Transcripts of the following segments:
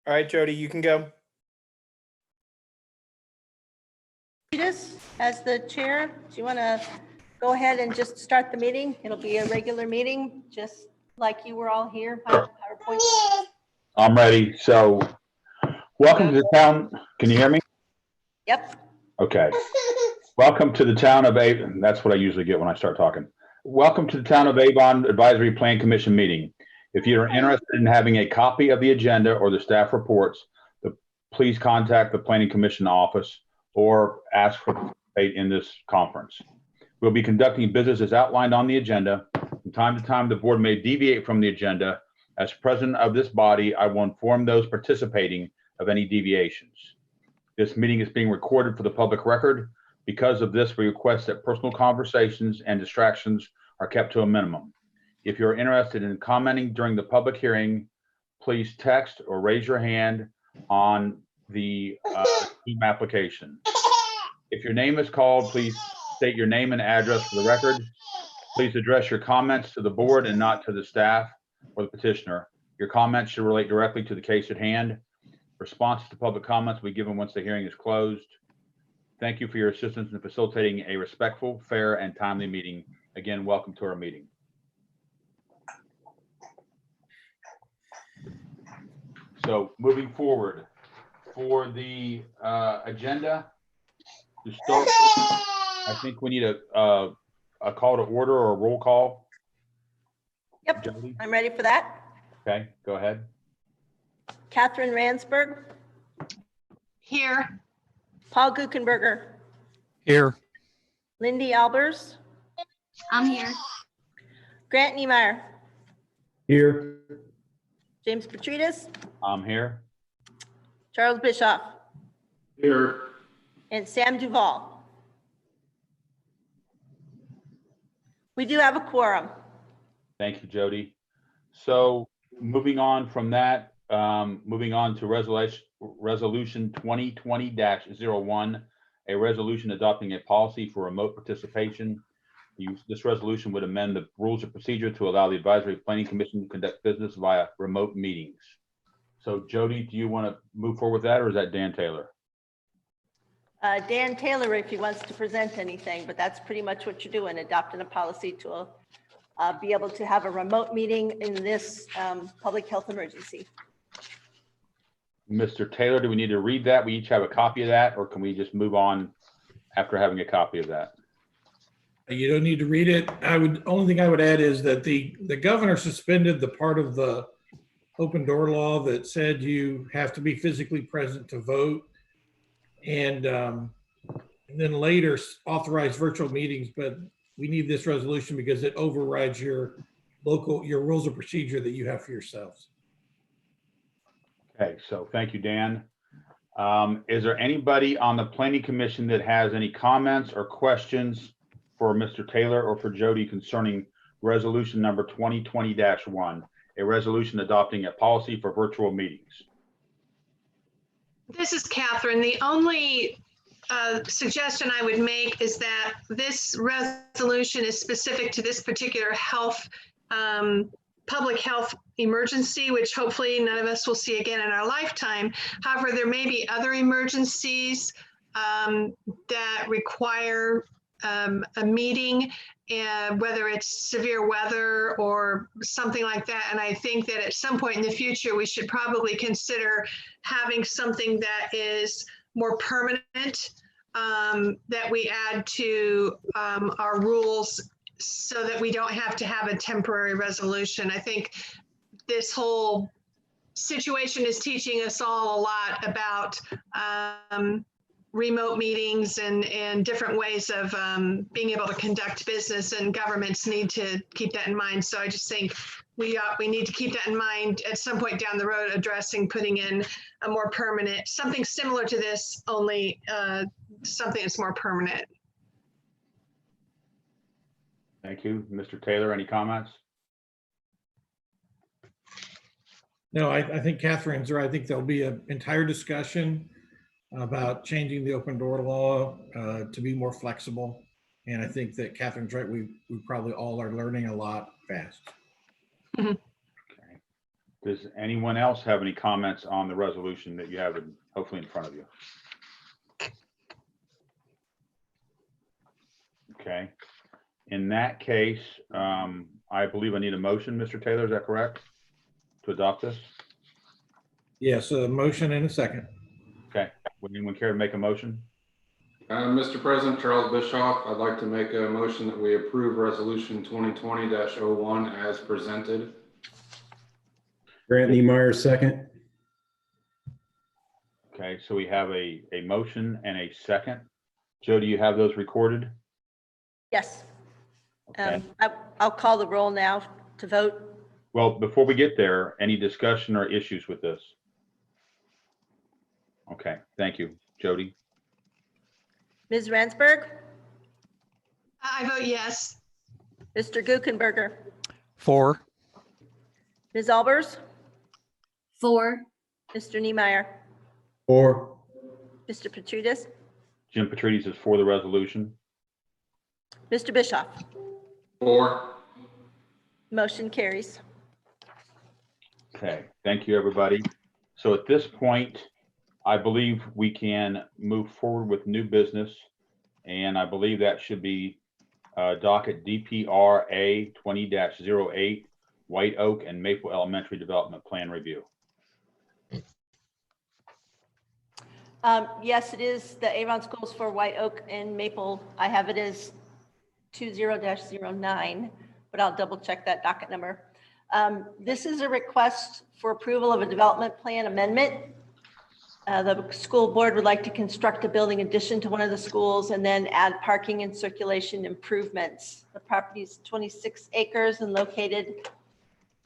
All right, Jody, you can go. As the chair, do you want to go ahead and just start the meeting? It'll be a regular meeting, just like you were all here. PowerPoint. I'm ready. So welcome to the town. Can you hear me? Yep. Okay. Welcome to the town of Avon. That's what I usually get when I start talking. Welcome to the town of Avon Advisory Plan Commission meeting. If you're interested in having a copy of the agenda or the staff reports, please contact the Planning Commission office or ask for participate in this conference. We'll be conducting business as outlined on the agenda. From time to time, the board may deviate from the agenda. As president of this body, I will inform those participating of any deviations. This meeting is being recorded for the public record. Because of this, we request that personal conversations and distractions are kept to a minimum. If you're interested in commenting during the public hearing, please text or raise your hand on the Team application. If your name is called, please state your name and address for the record. Please address your comments to the board and not to the staff or the petitioner. Your comments should relate directly to the case at hand. Responses to public comments will be given once the hearing is closed. Thank you for your assistance in facilitating a respectful, fair, and timely meeting. Again, welcome to our meeting. So moving forward, for the agenda to start, I think we need a call to order or a roll call. Yep, Jody? I'm ready for that. Okay, go ahead. Catherine Ransberg, Here. Paul Guckenberger, Here. Lindy Albers, I'm here. Grant Niemeyer, Here. James Petridis, I'm here. Charles Bischoff, Here. and Sam Duval. We do have a quorum. Thank you, Jody. So moving on from that, moving on to resolution 2020-01, a resolution adopting a policy for remote participation. This resolution would amend the rules of procedure to allow the Advisory Planning Commission to conduct business via remote meetings. So Jody, do you want to move forward with that, or is that Dan Taylor? Dan Taylor, if he wants to present anything, but that's pretty much what you're doing, adopting a policy to be able to have a remote meeting in this public health emergency. Mr. Taylor, do we need to read that? We each have a copy of that, or can we just move on after having a copy of that? You don't need to read it. Only thing I would add is that the governor suspended the part of the open door law that said you have to be physically present to vote, and then later authorized virtual meetings. But we need this resolution because it overrides your rules of procedure that you have for yourselves. Okay, so thank you, Dan. Is there anybody on the Planning Commission that has any comments or questions for Mr. Taylor or for Jody concerning resolution number 2020-1, a resolution adopting a policy for virtual meetings? This is Catherine. The only suggestion I would make is that this resolution is specific to this particular public health emergency, which hopefully none of us will see again in our lifetime. However, there may be other emergencies that require a meeting, and whether it's severe weather or something like that. And I think that at some point in the future, we should probably consider having something that is more permanent, that we add to our rules so that we don't have to have a temporary resolution. I think this whole situation is teaching us all a lot about remote meetings and different ways of being able to conduct business, and governments need to keep that in mind. So I just think we need to keep that in mind at some point down the road, putting in a more permanent, something similar to this, only something that's more permanent. Thank you. Mr. Taylor, any comments? No, I think Catherine's right. I think there'll be an entire discussion about changing the open door law to be more flexible. And I think that Catherine's right. We probably all are learning a lot fast. Mm-hmm. Okay. Does anyone else have any comments on the resolution that you have hopefully in front of you? Okay. In that case, I believe I need a motion, Mr. Taylor, is that correct? To adopt this? Yes, a motion and a second. Okay. Would anyone care to make a motion? Mr. President, Charles Bischoff, I'd like to make a motion that we approve resolution 2020-01 as presented. Grant Niemeyer, second. Okay, so we have a motion and a second. Joe, do you have those recorded? Yes. Okay. I'll call the roll now to vote. Well, before we get there, any discussion or issues with this? Okay, thank you. Jody? Ms. Ransberg, I vote yes. Mr. Guckenberger, 4, Ms. Albers, 4, Mr. Niemeyer, 4, Mr. Petrutis, Jim Petrides is for the resolution. Mr. Bischoff. 4. Motion carries. Okay, thank you, everybody. So at this point, I believe we can move forward with new business. And I believe that should be docket DPRA 20-08, White Oak and Maple Elementary Development Plan Review. Yes, it is the Avon Schools for White Oak and Maple. I have it as 20-09, but I'll double check that docket number. This is a request for approval of a development plan amendment. The school board would like to construct a building addition to one of the schools and then add parking and circulation improvements. The property is 26 acres and located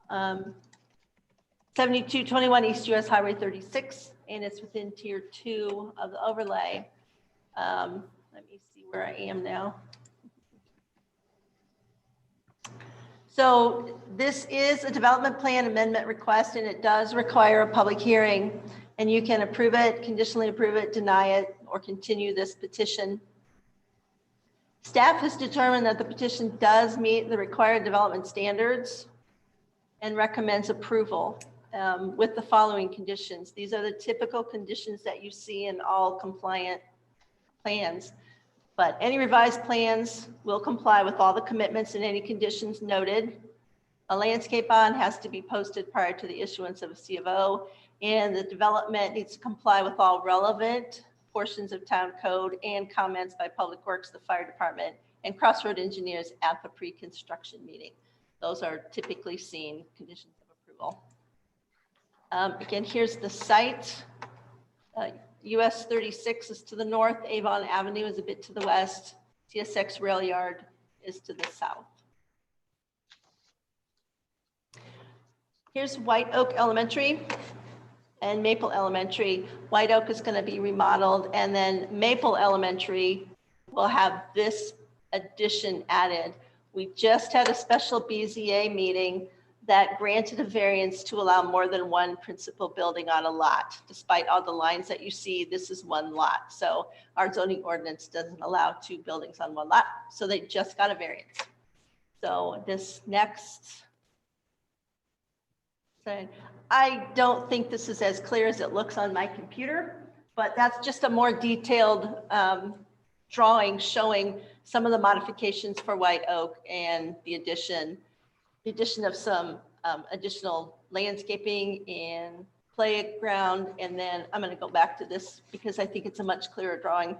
7221 East US Highway 36, and it's within tier 2 of the overlay. Let me see where I am now. So this is a development plan amendment request, and it does require a public hearing. And you can approve it, conditionally approve it, deny it, or continue this petition. Staff has determined that the petition does meet the required development standards and recommends approval with the following conditions. These are the typical conditions that you see in all compliant plans. But any revised plans will comply with all the commitments and any conditions noted. A landscape bond has to be posted prior to the issuance of a C of O, and the development needs to comply with all relevant portions of town code and comments by Public Works, the fire department, and Crossroad engineers at the pre-construction meeting. Those are typically seen conditions of approval. Again, here's the site. US 36 is to the north, Avon Avenue is a bit to the west, CSX Rail Yard is to the south. Here's White Oak Elementary and Maple Elementary. White Oak is going to be remodeled, and then Maple Elementary will have this addition added. We just had a special BZA meeting that granted a variance to allow more than one principal building on a lot. Despite all the lines that you see, this is one lot. So our zoning ordinance doesn't allow 2 buildings on one lot. So they just got a variance. So this next, so I don't think this is as clear as it looks on my computer, but that's just a more detailed drawing showing some of the modifications for White Oak and the addition of some additional landscaping and playground. And then I'm going to go back to this because I think it's a much clearer drawing.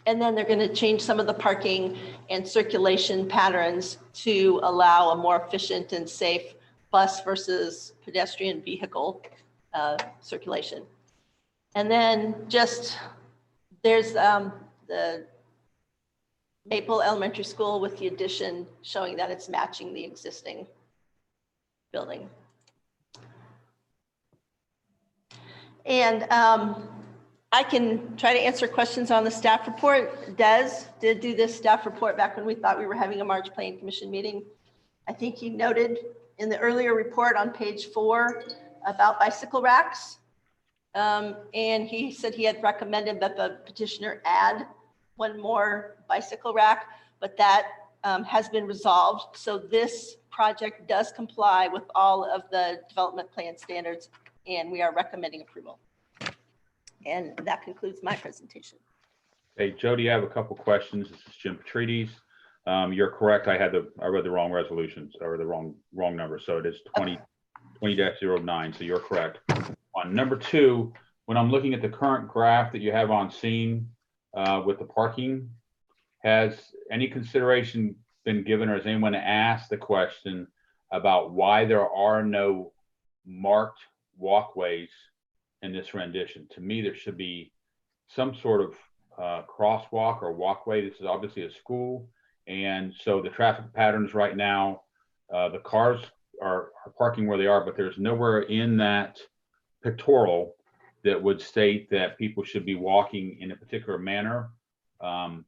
And then they're going to change some of the parking and circulation patterns to allow a more efficient and safe bus versus pedestrian vehicle circulation. And then just there's the Maple Elementary School with the addition showing that it's matching the existing building. And I can try to answer questions on the staff report. Des did do this staff report back when we thought we were having a March Plan Commission meeting. I think he noted in the earlier report on page 4 about bicycle racks. And he said he had recommended that the petitioner add one more bicycle rack, but that has been resolved. So this project does comply with all of the development plan standards, and we are recommending approval. And that concludes my presentation. Hey, Jody, I have a couple questions. This is Jim Petrides. You're correct. I read the wrong resolutions or the wrong number. So it is 20-09. So you're correct. On number 2, when I'm looking at the current graph that you have on scene with the parking, has any consideration been given, or has anyone asked the question about why there are no marked walkways in this rendition? To me, there should be some sort of crosswalk or walkway. This is obviously a school, and so the traffic patterns right now, the cars are parking where they are, but there's nowhere in that pictorial that would state that people should be walking in a particular manner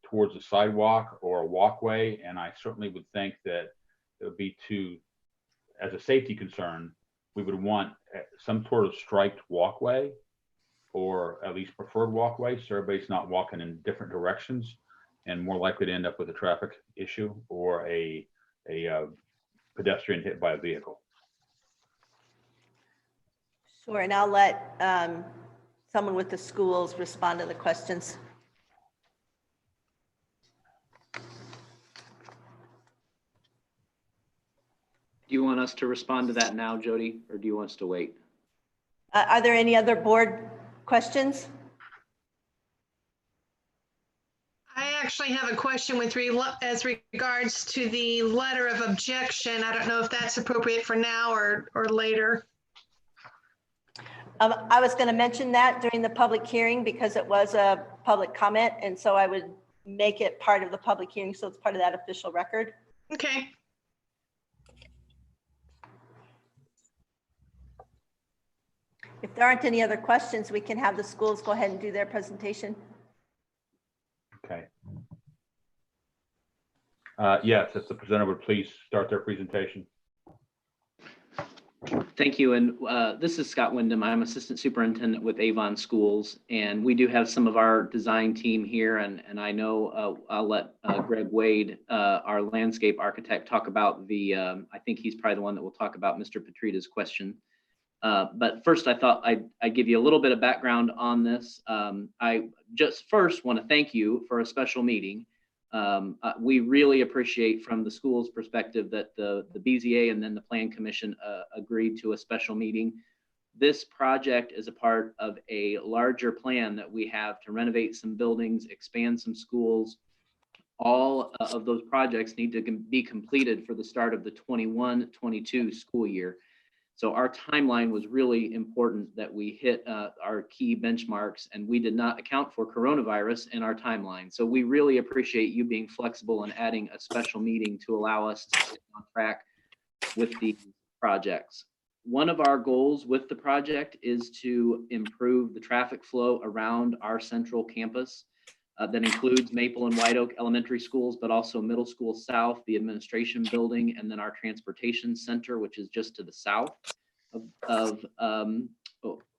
towards a sidewalk or a walkway. And I certainly would think that it would be as a safety concern, we would want some sort of striped walkway, or at least preferred walkway, so everybody's not walking in different directions and more likely to end up with a traffic issue or a pedestrian hit by a vehicle. Sure, and I'll let someone with the schools respond to the questions. Do you want us to respond to that now, Jody, or do you want us to wait? Are there any other board questions? I actually have a question as regards to the letter of objection. I don't know if that's appropriate for now or later. I was going to mention that during the public hearing because it was a public comment, and so I would make it part of the public hearing, so it's part of that official record. Okay. If there aren't any other questions, we can have the schools go ahead and do their presentation. Okay. Yes, if the presenter would please start their presentation. Thank you. And this is Scott Wyndham. I'm Assistant Superintendent with Avon Schools, and we do have some of our design team here. And I know I'll let Greg Wade, our landscape architect, talk about I think he's probably the one that will talk about Mr. Petrides' question. But first, I thought I'd give you a little bit of background on this. I just first want to thank you for a special meeting. We really appreciate from the school's perspective that the BZA and then the Plan Commission agreed to a special meeting. This project is a part of a larger plan that we have to renovate some buildings, expand some schools. All of those projects need to be completed for the start of the 21-22 school year. So our timeline was really important that we hit our key benchmarks, and we did not account for coronavirus in our timeline. So we really appreciate you being flexible and adding a special meeting to allow us to stay on track with these projects. One of our goals with the project is to improve the traffic flow around our central campus. That includes Maple and White Oak Elementary Schools, but also Middle School South, the administration building, and then our transportation center, which is just to the south of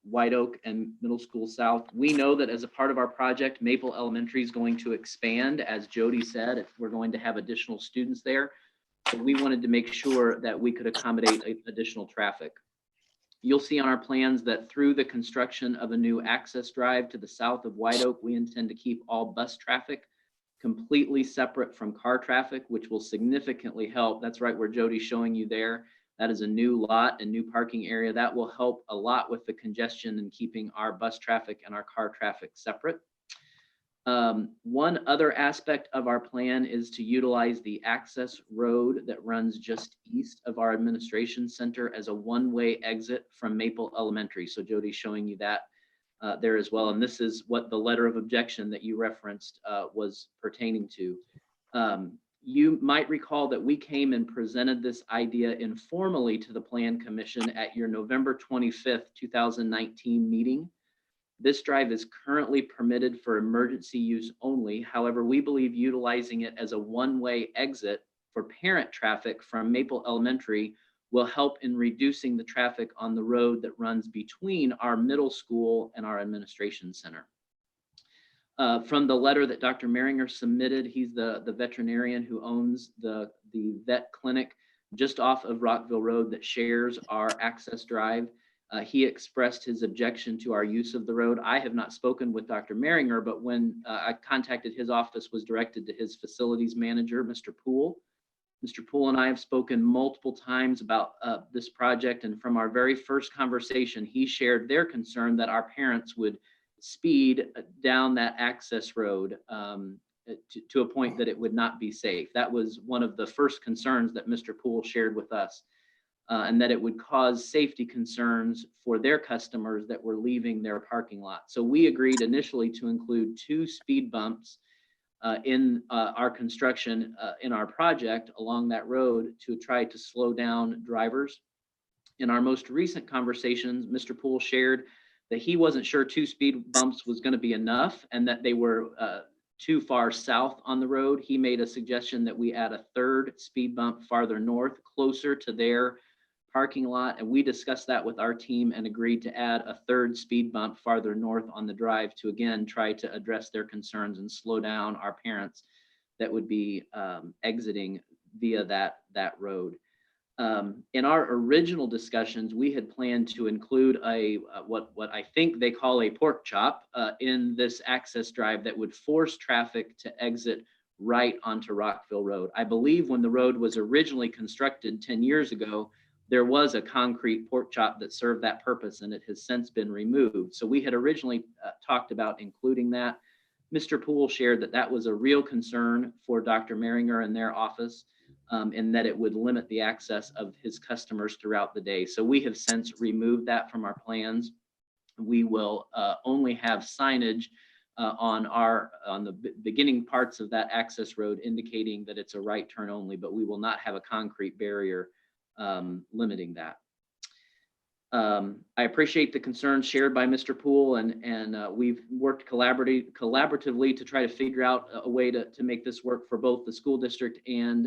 White Oak and Middle School South. We know that as a part of our project, Maple Elementary is going to expand, as Jody said, if we're going to have additional students there. So we wanted to make sure that we could accommodate additional traffic. You'll see on our plans that through the construction of a new access drive to the south of White Oak, we intend to keep all bus traffic completely separate from car traffic, which will significantly help. That's right where Jody's showing you there. That is a new lot and new parking area. That will help a lot with the congestion and keeping our bus traffic and our car traffic separate. One other aspect of our plan is to utilize the access road that runs just east of our administration center as a one-way exit from Maple Elementary. So Jody's showing you that there as well. And this is what the letter of objection that you referenced was pertaining to. You might recall that we came and presented this idea informally to the Plan Commission at your November 25th, 2019 meeting. This drive is currently permitted for emergency use only. However, we believe utilizing it as a one-way exit for parent traffic from Maple Elementary will help in reducing the traffic on the road that runs between our middle school and our administration center. From the letter that Dr. Meringer submitted, he's the veterinarian who owns the vet clinic. just off of Rockville Road that shares our access drive. He expressed his objection to our use of the road. I have not spoken with Dr. Maringer, but when I contacted his office, was directed to his facilities manager, Mr. Poole. Mr. Poole and I have spoken multiple times about this project, and from our very first conversation, he shared their concern that our parents would speed down that access road to a point that it would not be safe. That was one of the first concerns that Mr. Poole shared with us, and that it would cause safety concerns for their customers that were leaving their parking lot. So we agreed initially to include 2 speed bumps in our construction in our project along that road to try to slow down drivers. In our most recent conversations, Mr. Poole shared that he wasn't sure 2 speed bumps was going to be enough and that they were too far south on the road. He made a suggestion that we add a 3rd speed bump farther north, closer to their parking lot. And we discussed that with our team and agreed to add a 3rd speed bump farther north on the drive to, again, try to address their concerns and slow down our parents that would be exiting via that road. In our original discussions, we had planned to include what I think they call a pork chop in this access drive that would force traffic to exit right onto Rockville Road. I believe when the road was originally constructed 10 years ago, there was a concrete pork chop that served that purpose, and it has since been removed. So we had originally talked about including that. Mr. Poole shared that that was a real concern for Dr. Maringer and their office, and that it would limit the access of his customers throughout the day. So we have since removed that from our plans. We will only have signage on the beginning parts of that access road indicating that it's a right turn only, but we will not have a concrete barrier limiting that. I appreciate the concerns shared by Mr. Poole, and we've worked collaboratively to try to figure out a way to make this work for both the school district and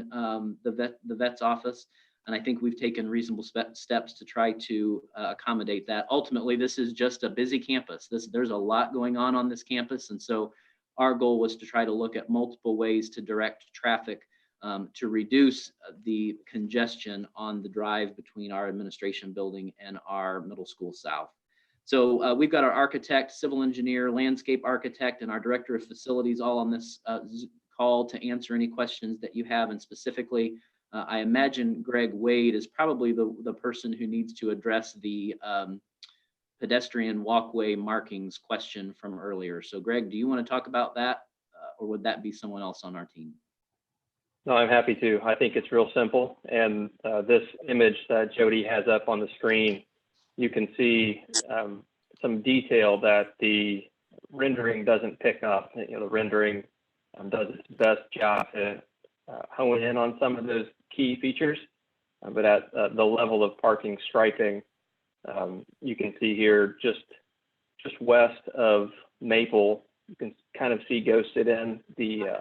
the vet's office. And I think we've taken reasonable steps to try to accommodate that. Ultimately, this is just a busy campus. There's a lot going on this campus. And so our goal was to try to look at multiple ways to direct traffic to reduce the congestion on the drive between our administration building and our middle school south. So we've got our architect, civil engineer, landscape architect, and our director of facilities all on this call to answer any questions that you have. And specifically, I imagine Greg Wade is probably the person who needs to address the pedestrian walkway markings question from earlier. So Greg, do you want to talk about that, or would that be someone else on our team? No, I'm happy to. I think it's real simple. And this image that Jody has up on the screen, you can see some detail that the rendering doesn't pick up. You know, the rendering does its best job to hone in on some of those key features. But at the level of parking striping, you can see here just west of Maple, you can kind of see ghosted in the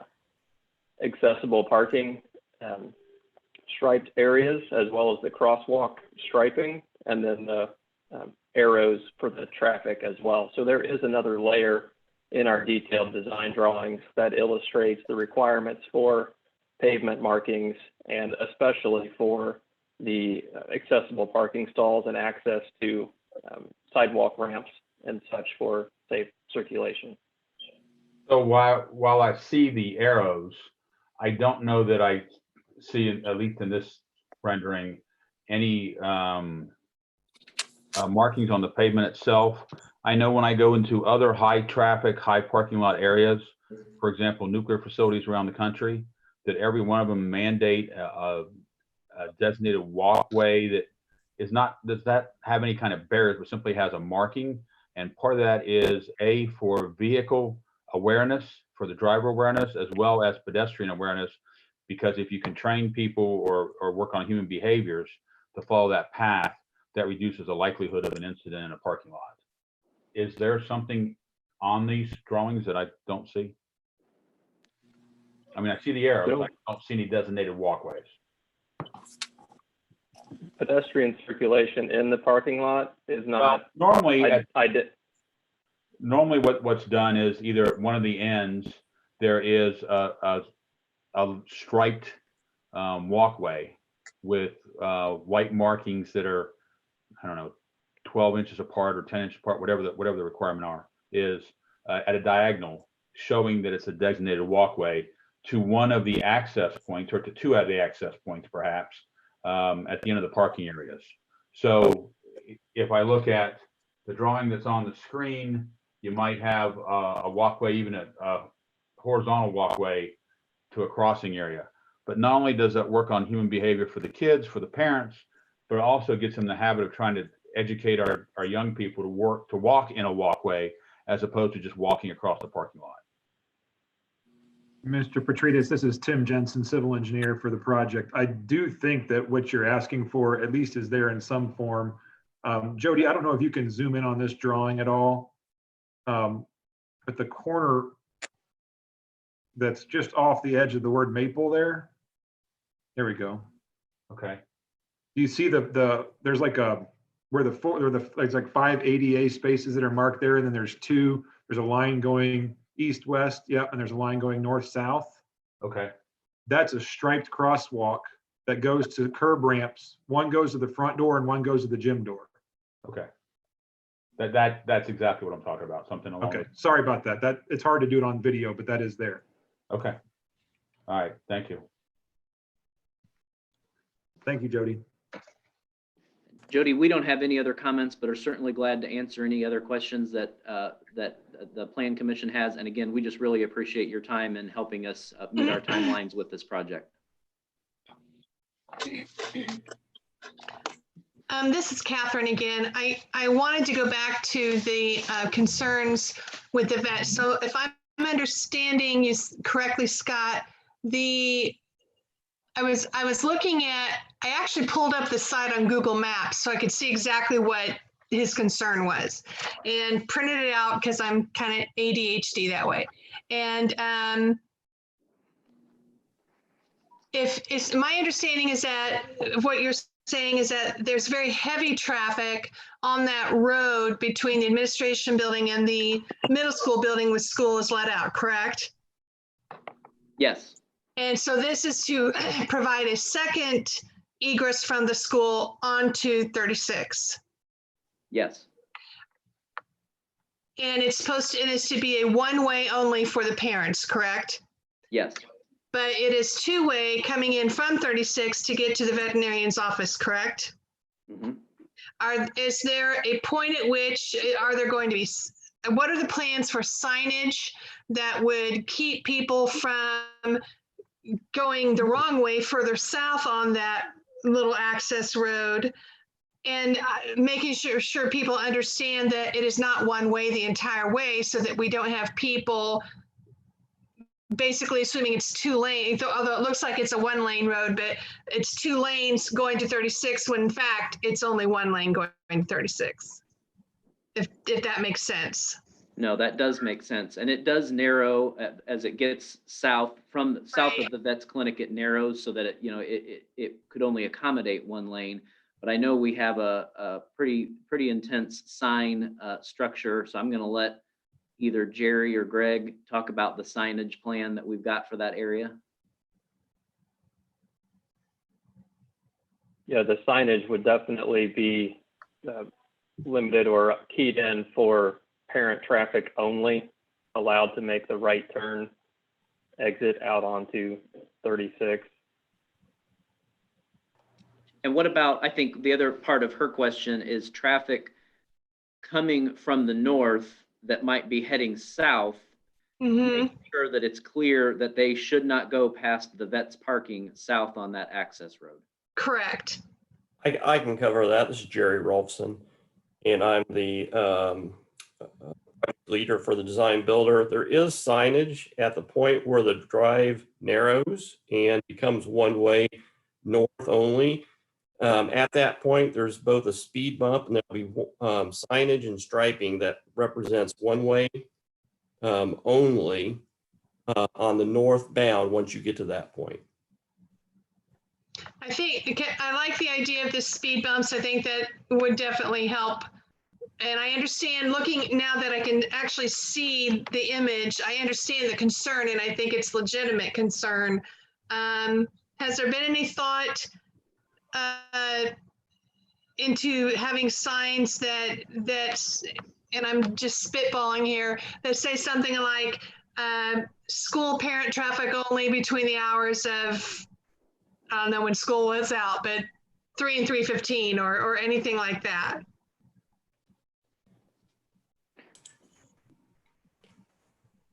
accessible parking striped areas, as well as the crosswalk striping, and then the arrows for the traffic as well. So there is another layer in our detailed design drawings that illustrates the requirements for pavement markings, and especially for the accessible parking stalls and access to sidewalk ramps and such for safe circulation. So while I see the arrows, I don't know that I see, at least in this rendering, any markings on the pavement itself. I know when I go into other high traffic, high parking lot areas, for example, nuclear facilities around the country, that every one of them mandate a designated walkway that is not, does that have any kind of barriers, but simply has a marking. And part of that is for vehicle awareness, for the driver awareness, as well as pedestrian awareness, because if you can train people or work on human behaviors to follow that path, that reduces the likelihood of an incident in a parking lot. Is there something on these drawings that I don't see? I mean, I see the arrows, but I don't see any designated walkways. Pedestrian circulation in the parking lot is not. Well, normally, I did. Normally what's done is either at one of the ends, there is a striped walkway with white markings that are, I don't know, 12 inches apart or 10 inches apart, whatever the requirement is at a diagonal, showing that it's a designated walkway to one of the access points, or to two of the access points perhaps, at the end of the parking areas. So if I look at the drawing that's on the screen, you might have a walkway, even a horizontal walkway to a crossing area. But not only does that work on human behavior for the kids, for the parents, but it also gets them in the habit of trying to educate our young people to walk in a walkway as opposed to just walking across the parking lot. Mr. Petridis, this is Tim Jensen, civil engineer for the project. I do think that what you're asking for at least is there in some form. Jody, I don't know if you can zoom in on this drawing at all, but the corner that's just off the edge of the word maple there. There we go. Okay. Do you see there's like there's like 5 ADA spaces that are marked there, and then there's a line going east-west, yep, and there's a line going north-south. Okay. That's a striped crosswalk that goes to curb ramps. One goes to the front door and one goes to the gym door. Okay. That's exactly what I'm talking about. Something along. Okay, sorry about that. It's hard to do it on video, but that is there. Okay. All right. Thank you. Thank you, Jody. Jody, we don't have any other comments, but are certainly glad to answer any other questions that the Plan Commission has. And again, we just really appreciate your time in helping us meet our timelines with this project. This is Catherine again. I wanted to go back to the concerns with the vet. So if I'm understanding you correctly, Scott, I was looking at, I actually pulled up the site on Google Maps so I could see exactly what his concern was and printed it out because I'm kind of ADHD that way. And if my understanding is that what you're saying is that there's very heavy traffic on that road between the administration building and the middle school building with school is let out, correct? Yes. And so this is to provide a second egress from the school onto 36. Yes. And it is to be a one-way only for the parents, correct? Yes. But it is two-way coming in from 36 to get to the veterinarian's office, correct? Mm-hmm. Is there a point at which are there going to be, what are the plans for signage that would keep people from going the wrong way further south on that little access road, and making sure people understand that it is not one way the entire way, so that we don't have people basically assuming it's 2 lanes, although it looks like it's a 1-lane road, but it's 2 lanes going to 36 when in fact it's only 1 lane going to 36. If that makes sense. No, that does make sense. And it does narrow as it gets south from south of the vet's clinic. It narrows so that it could only accommodate 1 lane. But I know we have a pretty intense sign structure. So I'm going to let either Jerry or Greg talk about the signage plan that we've got for that area. Yeah, the signage would definitely be limited or keyed in for parent traffic only, allowed to make the right turn exit out onto 36. And what about, I think the other part of her question is traffic coming from the north that might be heading south, making sure that it's clear that they should not go past the vet's parking south on that access road. Correct. I can cover that. This is Jerry Rolfson, and I'm the leader for the design builder. There is signage at the point where the drive narrows and becomes 1 way north only. At that point, there's both a speed bump and there'll be signage and striping that represents 1 way only on the northbound once you get to that point. I like the idea of the speed bumps. I think that would definitely help. And I understand, looking now that I can actually see the image, I understand the concern, and I think it's legitimate concern. Has there been any thought into having signs that's, and I'm just spitballing here, that say something like, school parent traffic only between the hours of, I don't know when school was out, but 3 and 3:15 or anything like that.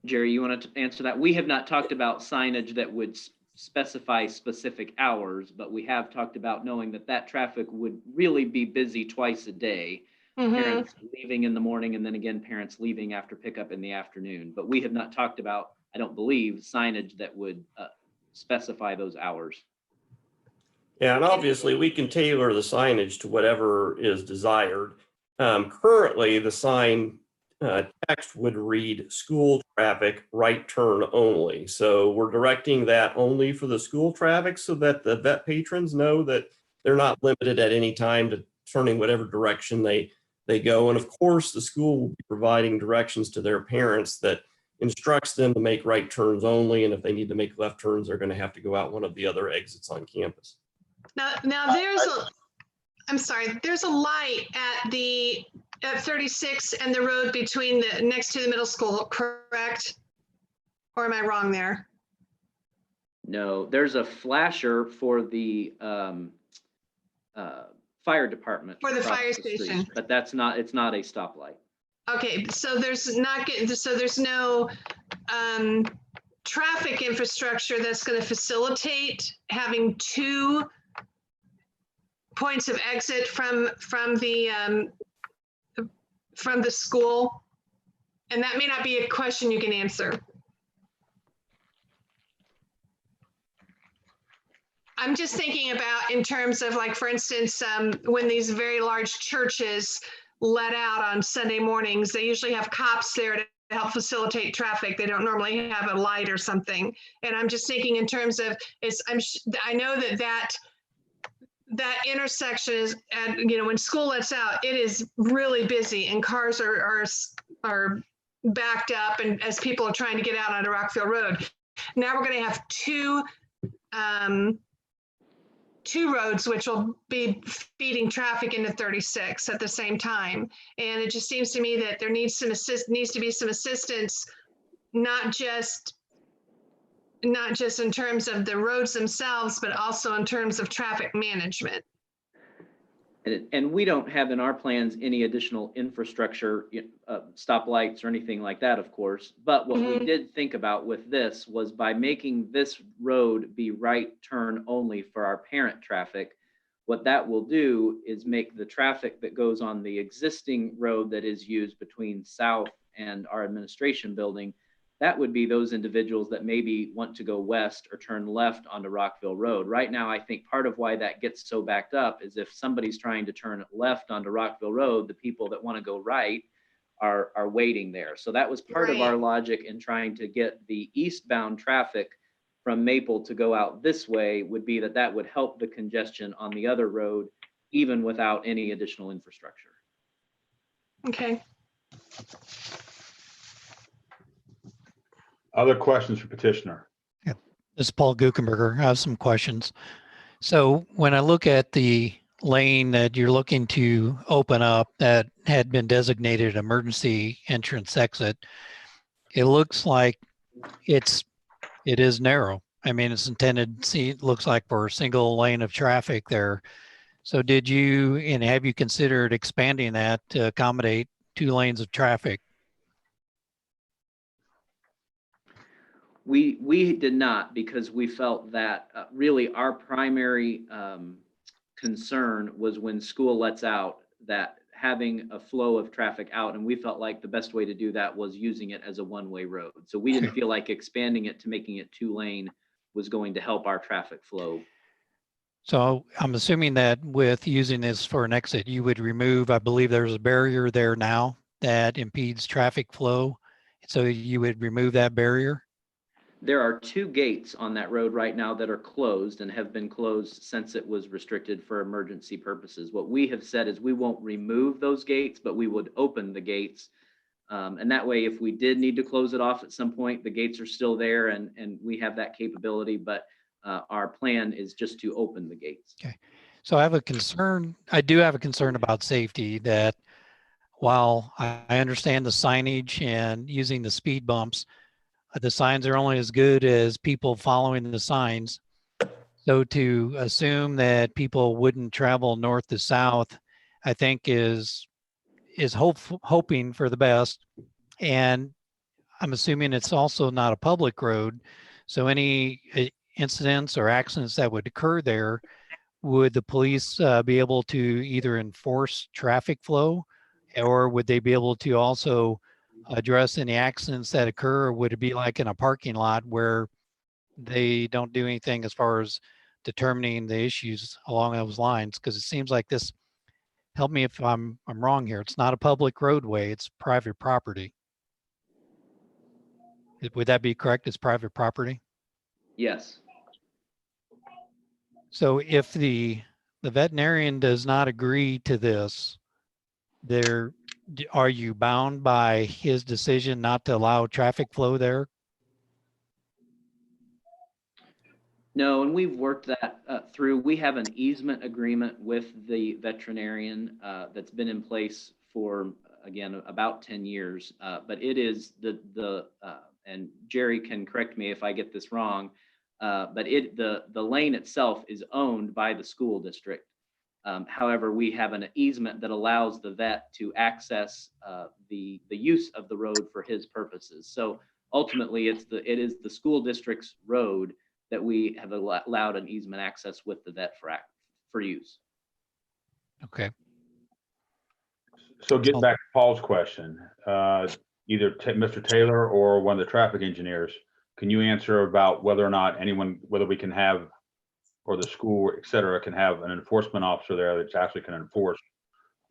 Jerry, you want to answer that? We have not talked about signage that would specify specific hours, but we have talked about knowing that that traffic would really be busy twice a day. Parents leaving in the morning and then again, parents leaving after pickup in the afternoon. But we have not talked about, I don't believe, signage that would specify those hours. Yeah, and obviously we can tailor the signage to whatever is desired. Currently, the sign text would read school traffic, right turn only. So we're directing that only for the school traffic so that the vet patrons know that they're not limited at any time to turning whatever direction they go. And of course, the school will be providing directions to their parents that instructs them to make right turns only. And if they need to make left turns, they're going to have to go out one of the other exits on campus. Now I'm sorry, there's a light at 36 and the road between next to the middle school, correct? Or am I wrong there? No, there's a flasher for the fire department. For the across fire street, station. but it's not a stoplight. Okay, so there's no traffic infrastructure that's going to facilitate having 2 points of exit from the school? And that may not be a question you can answer. I'm just thinking about in terms of, like, for instance, when these very large churches let out on Sunday mornings, they usually have cops there to help facilitate traffic. They don't normally have a light or something. And I'm just thinking in terms of, I know that intersection is, when school lets out, it is really busy and cars are backed up, and as people are trying to get out onto Rockville Road. Now we're going to have two roads which will be feeding traffic into 36 at the same time. And it just seems to me that there needs to be some assistance, not just in terms of the roads themselves, but also in terms of traffic management. And we don't have in our plans any additional infrastructure, stoplights or anything like that, of course. But what we did think about with this was by making this road be right turn only for our parent traffic, what that will do is make the traffic that goes on the existing road that is used between South and our administration building, that would be those individuals that maybe want to go west or turn left onto Rockville Road. Right now, I think part of why that gets so backed up is if somebody's trying to turn left onto Rockville Road, the people that want to go right are waiting there. So that was part of our logic in trying to get the eastbound traffic from Maple to go out this way, would be that would help the congestion on the other road, even without any additional infrastructure. Okay. Other questions for Petitioner? Yeah, this is Paul Guckenberger. I have some questions. So when I look at the lane that you're looking to open up that had been designated emergency entrance exit, it looks like it is narrow. I mean, it's intended, it looks like for a single lane of traffic there. So have you considered expanding that to accommodate 2 lanes of traffic? We did not, because we felt that really our primary concern was when school lets out, that having a flow of traffic out, and we felt like the best way to do that was using it as a one-way road. So we didn't feel like expanding it to making it 2-lane was going to help our traffic flow. So I'm assuming that with using this for an exit, you would remove, I believe there's a barrier there now that impedes traffic flow. So you would remove that barrier? There are 2 gates on that road right now that are closed and have been closed since it was restricted for emergency purposes. What we have said is we won't remove those gates, but we would open the gates. And that way, if we did need to close it off at some point, the gates are still there and we have that capability, but our plan is just to open the gates. Okay. So I have a concern, I do have a concern about safety that while I understand the signage and using the speed bumps, the signs are only as good as people following the signs. So to assume that people wouldn't travel north to south, I think is hoping for the best. And I'm assuming it's also not a public road. So any incidents or accidents that would occur there, would the police be able to either enforce traffic flow, or would they be able to also address any accidents that occur? Or would it be like in a parking lot where they don't do anything as far as determining the issues along those lines? Because it seems like this, help me if I'm wrong here, it's not a public roadway, it's private property. Would that be correct? It's private property? Yes. So if the veterinarian does not agree to this, are you bound by his decision not to allow traffic flow there? No, and we've worked that through. We have an easement agreement with the veterinarian that's been in place for, again, about 10 years. But it is and Jerry can correct me if I get this wrong, but the lane itself is owned by the school district. However, we have an easement that allows the vet to access the use of the road for his purposes. So ultimately, it is the school district's road that we have allowed an easement access with the vet for use. Okay. So get back to Paul's question, either Mr. Taylor or one of the traffic engineers, can you answer about whether or not whether we can have, or the school, et cetera, can have an enforcement officer there that actually can enforce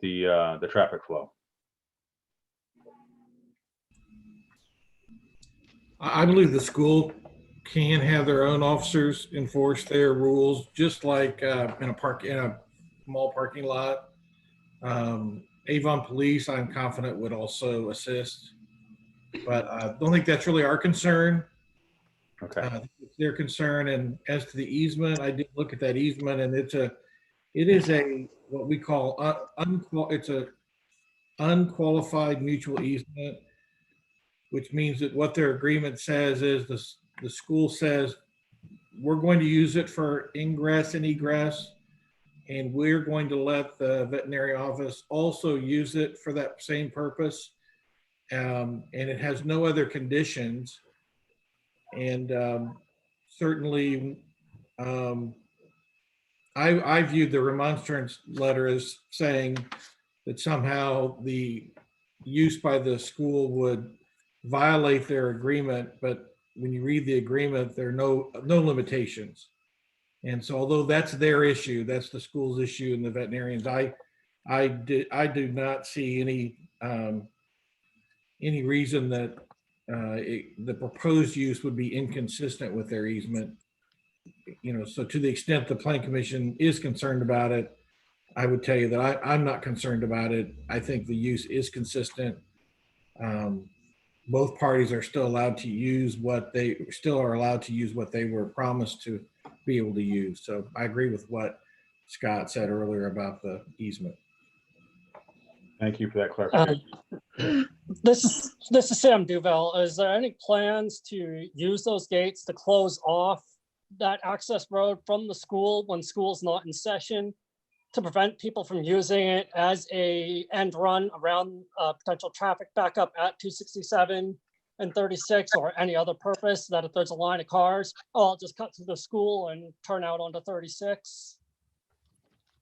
the traffic flow? I believe the school can have their own officers enforce their rules, just like in a mall parking lot. Avon Police, I'm confident, would also assist, but I don't think that's really our concern. Okay. It's their concern. And as to the easement, I did look at that easement, and it is a what we call it's a unqualified mutual easement, which means that what their agreement says is the school says we're going to use it for ingress and egress, and we're going to let the veterinary office also use it for that same purpose. And it has no other conditions. And certainly, I viewed the remonstrance letter as saying that somehow the use by the school would violate their agreement, but when you read the agreement, there are no limitations. And so, although that's their issue, that's the school's issue and the veterinarians, I do not see any reason that the proposed use would be inconsistent with their easement. So to the extent the Plan Commission is concerned about it, I would tell you that I'm not concerned about it. I think the use is consistent. Both parties are still allowed to use what they were promised to be able to use. So I agree with what Scott said earlier about the easement. Thank you for that clarification. This is Sam Duval. Is there any plans to use those gates to close off that access road from the school when school's not in session, to prevent people from using it as a end run around potential traffic backup at 267 and 36, or any other purpose, that if there's a line of cars, I'll just cut through the school and turn out onto 36?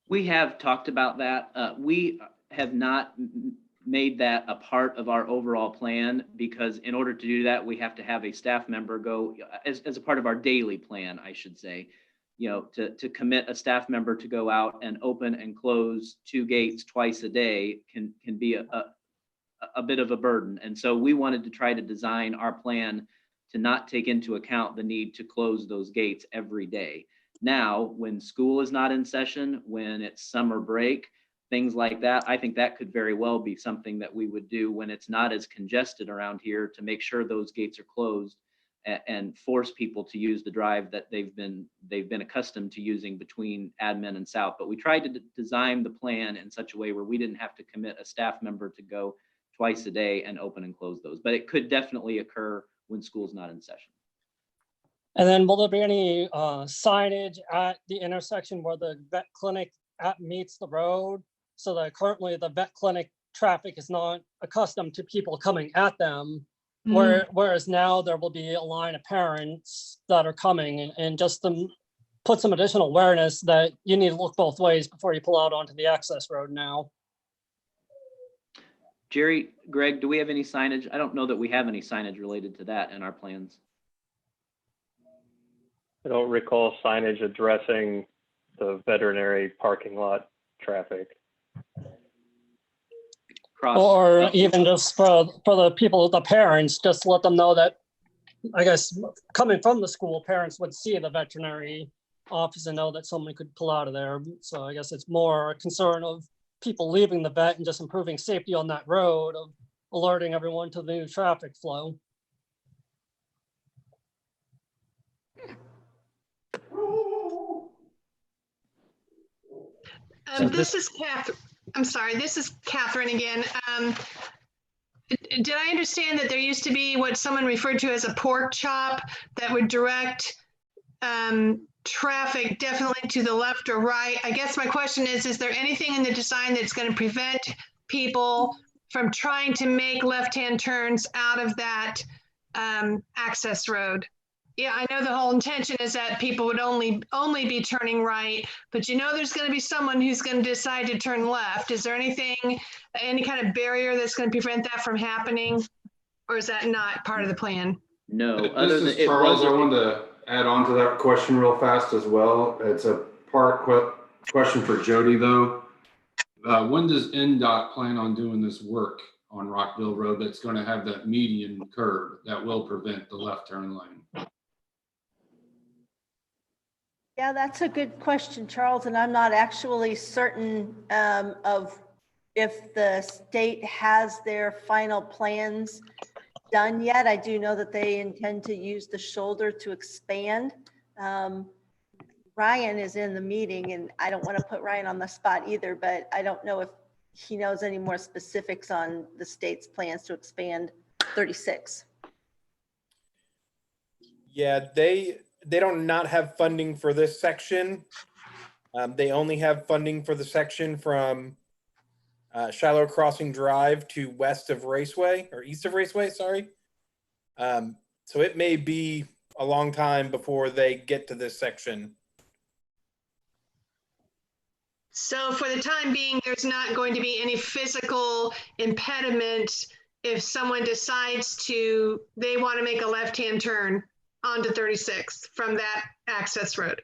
We have talked about that. We have not made that a part of our overall plan, because in order to do that, we have to have a staff member go as a part of our daily plan, I should say, to commit a staff member to go out and open and close 2 gates twice a day can be a bit of a burden. And so we wanted to try to design our plan to not take into account the need to close those gates every day. Now, when school is not in session, when it's summer break, things like that, I think that could very well be something that we would do when it's not as congested around here, to make sure those gates are closed and force people to use the drive that they've been accustomed to using between admin and south. But we tried to design the plan in such a way where we didn't have to commit a staff member to go twice a day and open and close those. But it could definitely occur when school's not in session. And then will there be any signage at the intersection where the vet clinic meets the road? So that currently the vet clinic traffic is not accustomed to people coming at them. Whereas now there will be a line of parents that are coming, and just to put some additional awareness that you need to look both ways before you pull out onto the access road now. Jerry, Greg, do we have any signage? I don't know that we have any signage related to that in our plans. I don't recall signage addressing the veterinary parking lot traffic. Or even just for the people, the parents, just let them know that, I guess, coming from the school, parents would see the veterinary office and know that someone could pull out of there. So I guess it's more a concern of people leaving the vet and just improving safety on that road, of alerting everyone to the new traffic flow. This is Catherine. I'm sorry, this is Catherine again. Did I understand that there used to be what someone referred to as a pork chop that would direct traffic definitely to the left or right? I guess my question is there anything in the design that's going to prevent people from trying to make left-hand turns out of that access road? Yeah, I know the whole intention is that people would only be turning right, but you know there's going to be someone who's going to decide to turn left. Is there anything, any kind of barrier that's going to prevent that from happening? Or is that not part of the plan? No. This is Charles. I wanted to add on to that question real fast as well. It's a question for Jody though. When does NDOT plan on doing this work on Rockville Road that's going to have that median curb that will prevent the left turn lane? Yeah, that's a good question, Charles, and I'm not actually certain of if the state has their final plans done yet. I do know that they intend to use the shoulder to expand. Ryan is in the meeting, and I don't want to put Ryan on the spot either, but I don't know if he knows any more specifics on the state's plans to expand 36. Yeah, they don't not have funding for this section. They only have funding for the section from Shiloh Crossing Drive to west of Raceway, or east of Raceway, sorry. So it may be a long time before they get to this section. So for the time being, there's not going to be any physical impediment if someone decides they want to make a left-hand turn onto 36 from that access road.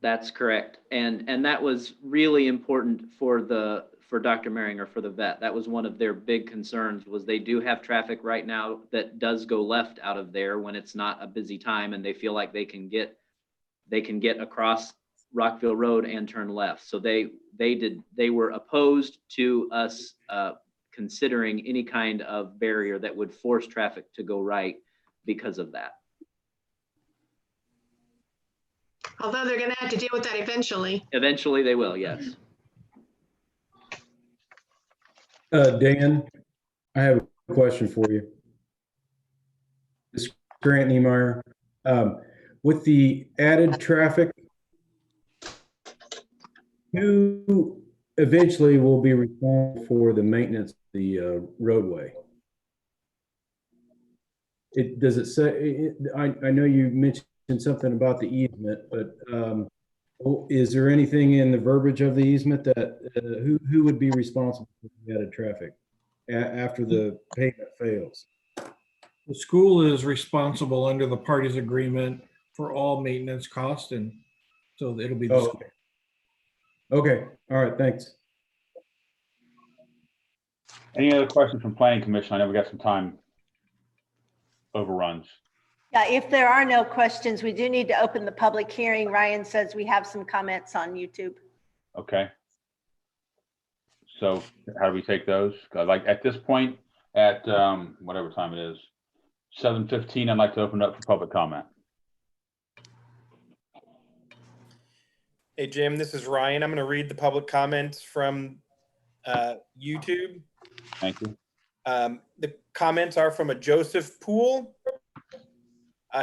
That's correct. And that was really important for Dr. Meringer, for the vet. That was one of their big concerns, was they do have traffic right now that does go left out of there when it's not a busy time, and they feel like they can get across Rockville Road and turn left. So they were opposed to us considering any kind of barrier that would force traffic to go right because of that. Although they're going to have to deal with that eventually. Eventually they will, yes. Dan, I have a question for you. This is Grant Niemeyer. With the added traffic, who eventually will be responsible for the maintenance of the roadway? Does it say, I know you mentioned something about the easement, but is there anything in the verbiage of the easement that who would be responsible for the added traffic after the payment fails? The school is responsible under the parties agreement for all maintenance costs, and so it'll be the school. Okay. All right. Thanks. Any other questions from Planning Commission? I know we got some time overruns. Yeah, if there are no questions, we do need to open the public hearing. Ryan says we have some comments on YouTube. Okay. So how do we take those? Like at this point, at whatever time it is, 7:15, I'd like to open up for public comment. Hey, Jim, this is Ryan. I'm going to read the public comments from YouTube. Thank you. The comments are from a Joseph Poole.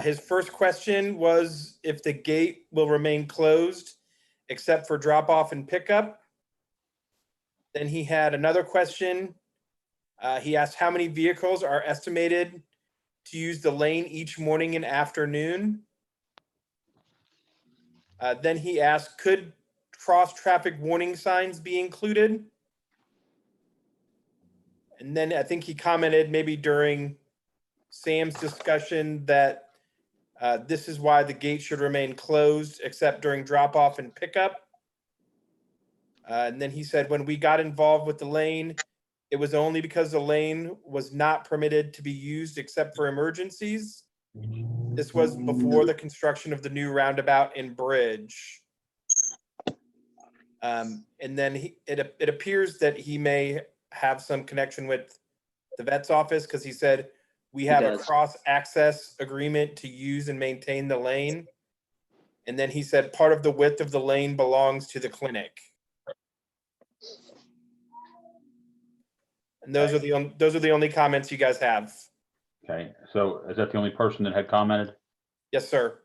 His first question was if the gate will remain closed except for drop off and pickup. Then he had another question. He asked how many vehicles are estimated to use the lane each morning and afternoon. Then he asked, could cross traffic warning signs be included? And then I think he commented maybe during Sam's discussion that this is why the gate should remain closed except during drop off and pickup. And then he said, when we got involved with the lane, it was only because the lane was not permitted to be used except for emergencies. This was before the construction of the new roundabout and bridge. And then it appears that he may have some connection with the vet's office because he said, we have a cross-access agreement to use and maintain the lane. And then he said part of the width of the lane belongs to the clinic. And those are the only comments you guys have. Okay, so is that the only person that had commented? Yes, sir.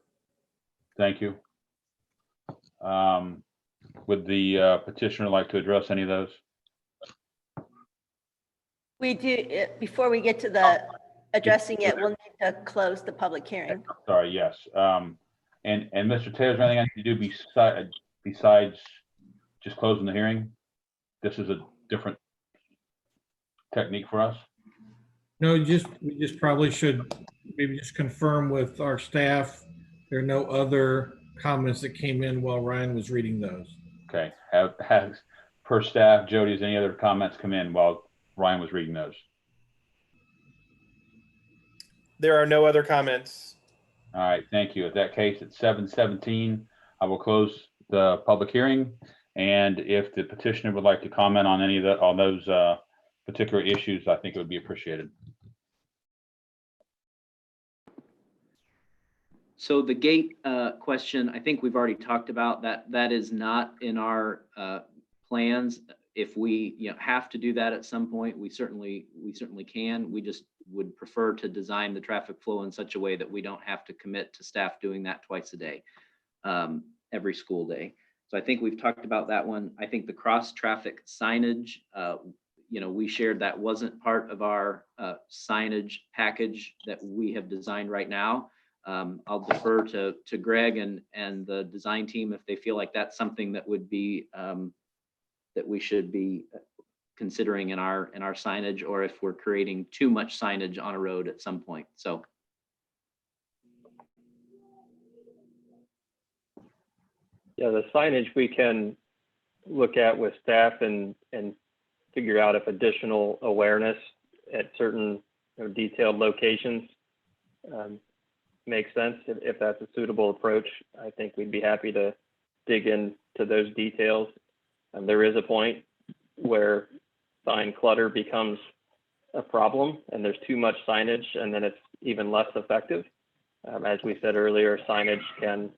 Thank you. Would the petitioner like to address any of those? We do, before we get to the addressing it, we'll need to close the public hearing. Sorry, yes. And Mr. Taylor, is there anything I need to do besides just closing the hearing? This is a different technique for us? No, we just probably should maybe just confirm with our staff. There are no other comments that came in while Ryan was reading those. Okay. Has per staff, Jody, has any other comments come in while Ryan was reading those? There are no other comments. All right, thank you. In that case, at 7:17, I will close the public hearing. And if the petitioner would like to comment on any of that, on those particular issues, I think it would be appreciated. So the gate question, I think we've already talked about that. That is not in our plans. If we have to do that at some point, we certainly can. We just would prefer to design the traffic flow in such a way that we don't have to commit to staff doing that twice a day, every school day. So I think we've talked about that one. I think the cross traffic signage, we shared that wasn't part of our signage package that we have designed right now. I'll defer to Greg and the design team if they feel like that's something that would be that we should be considering in our signage, or if we're creating too much signage on a road at some point. So. Yeah, the signage we can look at with staff and figure out if additional awareness at certain detailed locations makes sense. If that's a suitable approach, I think we'd be happy to dig into those details. There is a point where sign clutter becomes a problem and there's too much signage, and then it's even less effective. As we said earlier, signage can,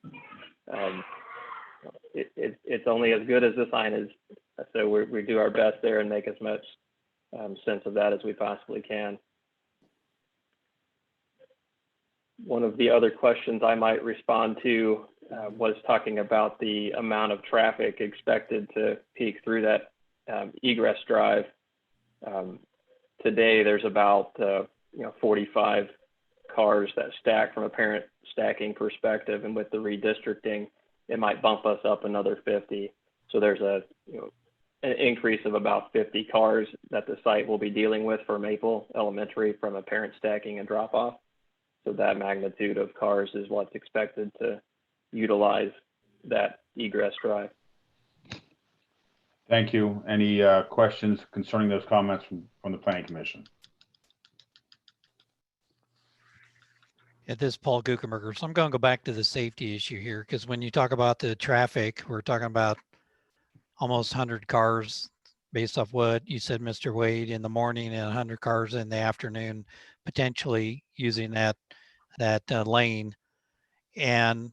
it's only as good as the sign is. So we do our best there and make as much sense of that as we possibly can. One of the other questions I might respond to was talking about the amount of traffic expected to peak through that egress drive. Today, there's about 45 cars that stack from a parent stacking perspective, and with the redistricting, it might bump us up another 50. So there's an increase of about 50 cars that the site will be dealing with for Maple Elementary from a parent stacking and drop off. So that magnitude of cars is what's expected to utilize that egress drive. Thank you. Any questions concerning those comments from the Planning Commission? Yeah, this is Paul Guckenberger. So I'm going to go back to the safety issue here, because when you talk about the traffic, we're talking about almost 100 cars based off what you said, Mr. Wade, in the morning and 100 cars in the afternoon, potentially using that lane. And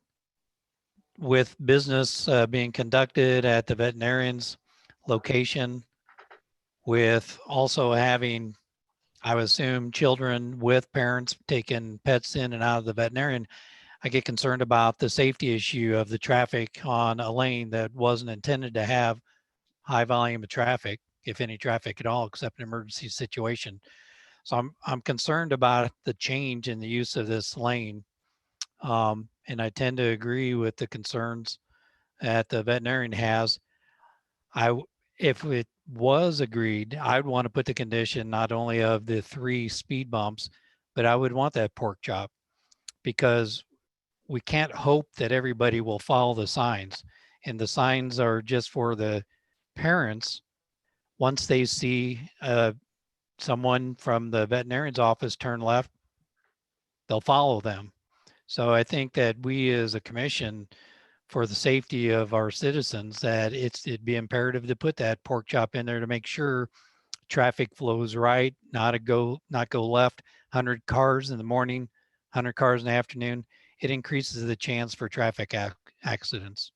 with business being conducted at the veterinarian's location, with also having, I would assume, children with parents taking pets in and out of the veterinarian, I get concerned about the safety issue of the traffic on a lane that wasn't intended to have high volume of traffic, if any traffic at all, except an emergency situation. So I'm concerned about the change in the use of this lane. And I tend to agree with the concerns that the veterinarian has. If it was agreed, I'd want to put the condition not only of the 3 speed bumps, but I would want that pork chop, because we can't hope that everybody will follow the signs. And the signs are just for the parents. Once they see someone from the veterinarian's office turn left, they'll follow them. So I think that we as a commission, for the safety of our citizens, that it'd be imperative to put that pork chop in there to make sure traffic flows right, not go left. 100 cars in the morning, 100 cars in the afternoon, it increases the chance for traffic accidents.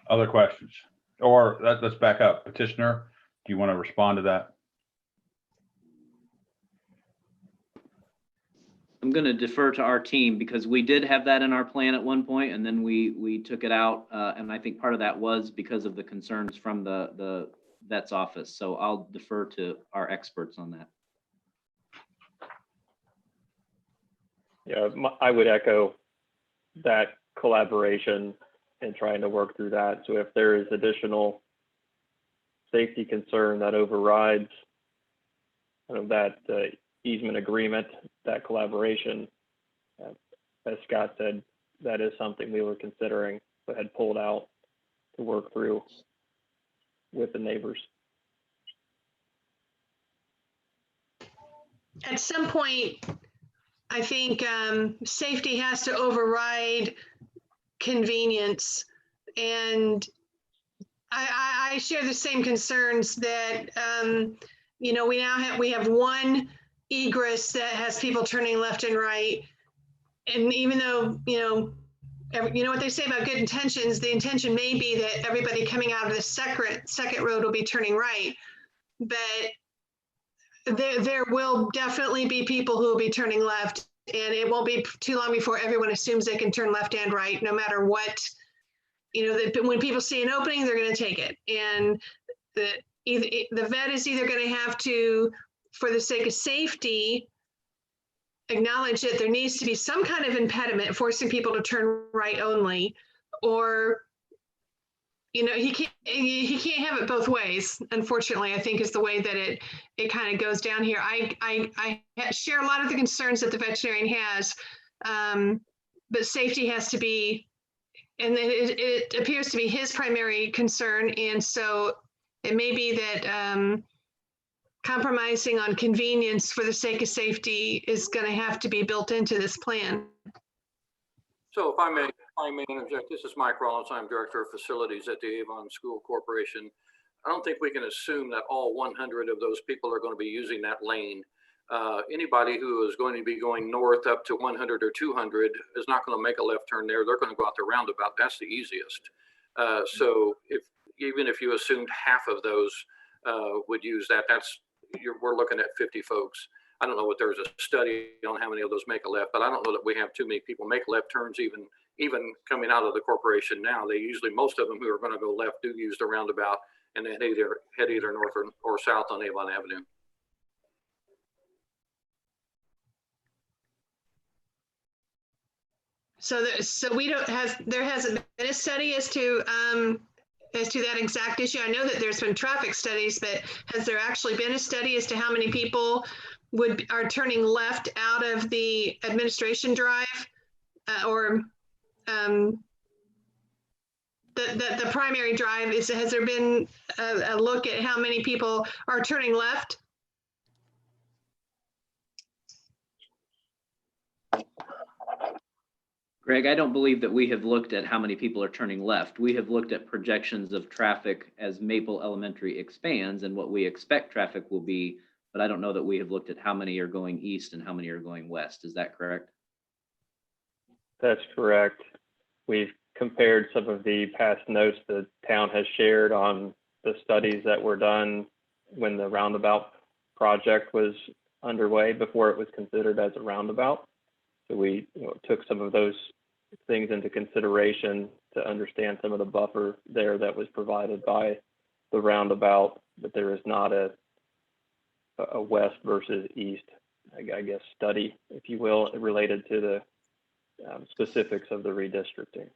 Other questions? Or let's back up. Petitioner, do you want to respond to that? I'm going to defer to our team, because we did have that in our plan at one point, and then we took it out. And I think part of that was because of the concerns from the vet's office. So I'll defer to our experts on that. Yeah, I would echo that collaboration and trying to work through that. So if there is additional safety concern that overrides that easement agreement, that collaboration, as Scott said, that is something we were considering but had pulled out to work through with the neighbors. At some point, I think safety has to override convenience. And I share the same concerns that, we have one egress that has people turning left and right. And even though, what they say about good intentions, the intention may be that everybody coming out of the second road will be turning right. But there will definitely be people who will be turning left, and it won't be too long before everyone assumes they can turn left and right, no matter what. When people see an opening, they're going to take it. And the vet is either going to have to, for the sake of safety, acknowledge that there needs to be some kind of impediment forcing people to turn right only, or he can't have it both ways. Unfortunately, I think is the way that it kind of goes down here. I share a lot of the concerns that the veterinarian has, but safety has to be, and it appears to be his primary concern. And so it may be that compromising on convenience for the sake of safety is going to have to be built into this plan. So if I may interject, this is Mike Rollins. I'm Director of Facilities at the Avon School Corporation. I don't think we can assume that all 100 of those people are going to be using that lane. Anybody who is going to be going north up to 100 or 200 is not going to make a left turn there. They're going to go out the roundabout. That's the easiest. So even if you assumed half of those would use that, we're looking at 50 folks. I don't know if there's a study on how many of those make a left, but I don't know that we have too many people make left turns even coming out of the corporation now. Most of them who are going to go left do use the roundabout, and then head either north or south on Avon Avenue. So there hasn't been a study as to that exact issue. I know that there's been traffic studies, but has there actually been a study as to how many people are turning left out of the administration drive, or the primary drive? Has there been a look at how many people are turning left? Greg, I don't believe that we have looked at how many people are turning left. We have looked at projections of traffic as Maple Elementary expands and what we expect traffic will be, but I don't know that we have looked at how many are going east and how many are going west. Is that correct? That's correct. We've compared some of the past notes the town has shared on the studies that were done when the roundabout project was underway before it was considered as a roundabout. So we took some of those things into consideration to understand some of the buffer there that was provided by the roundabout, but there is not a west versus east, I guess, study, if you will, related to the specifics of the redistricting.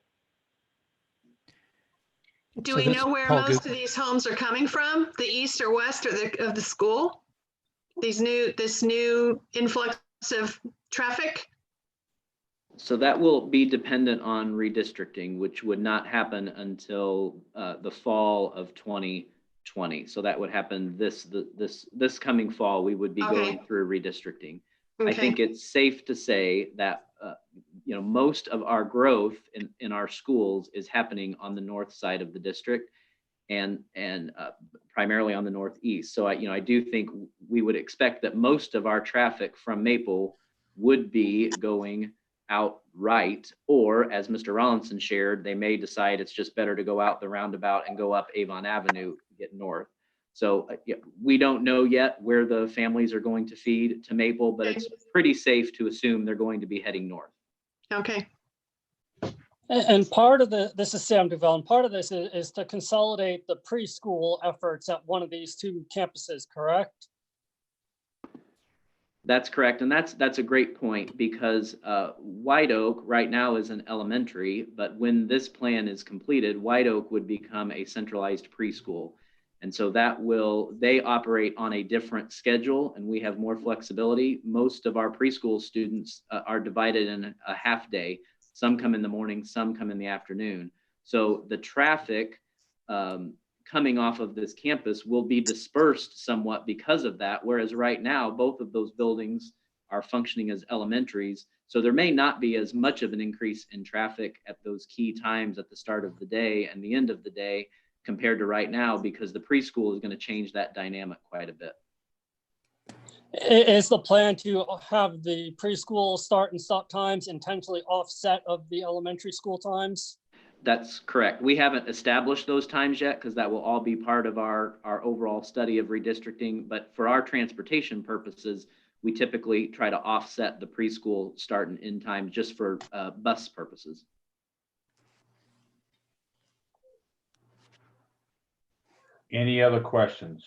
Do we know where most of these homes are coming from? The east or west of the school? This new influx of traffic? So that will be dependent on redistricting, which would not happen until the fall of 2020. So that would happen this coming fall. We would be going through redistricting. Okay. I think it's safe to say that most of our growth in our schools is happening on the north side of the district, and primarily on the northeast. So I do think we would expect that most of our traffic from Maple would be going out right, or as Mr. Rollinson shared, they may decide it's just better to go out the roundabout and go up Avon Avenue to get north. So we don't know yet where the families are going to feed to Maple, but it's pretty safe to assume they're going to be heading north. Okay. And part of this is Sam Duval, and part of this is to consolidate the preschool efforts at one of these two campuses, correct? That's correct. And that's a great point, because White Oak right now is an elementary, but when this plan is completed, White Oak would become a centralized preschool. And so they operate on a different schedule, and we have more flexibility. Most of our preschool students are divided in a half day. Some come in the morning, some come in the afternoon. So the traffic coming off of this campus will be dispersed somewhat because of that. Whereas right now, both of those buildings are functioning as elementaries. So there may not be as much of an increase in traffic at those key times at the start of the day and the end of the day compared to right now, because the preschool is going to change that dynamic quite a bit. Is the plan to have the preschool start and stop times intentionally offset of the elementary school times? That's correct. We haven't established those times yet, because that will all be part of our overall study of redistricting. But for our transportation purposes, we typically try to offset the preschool start and end times just for bus purposes. Any other questions?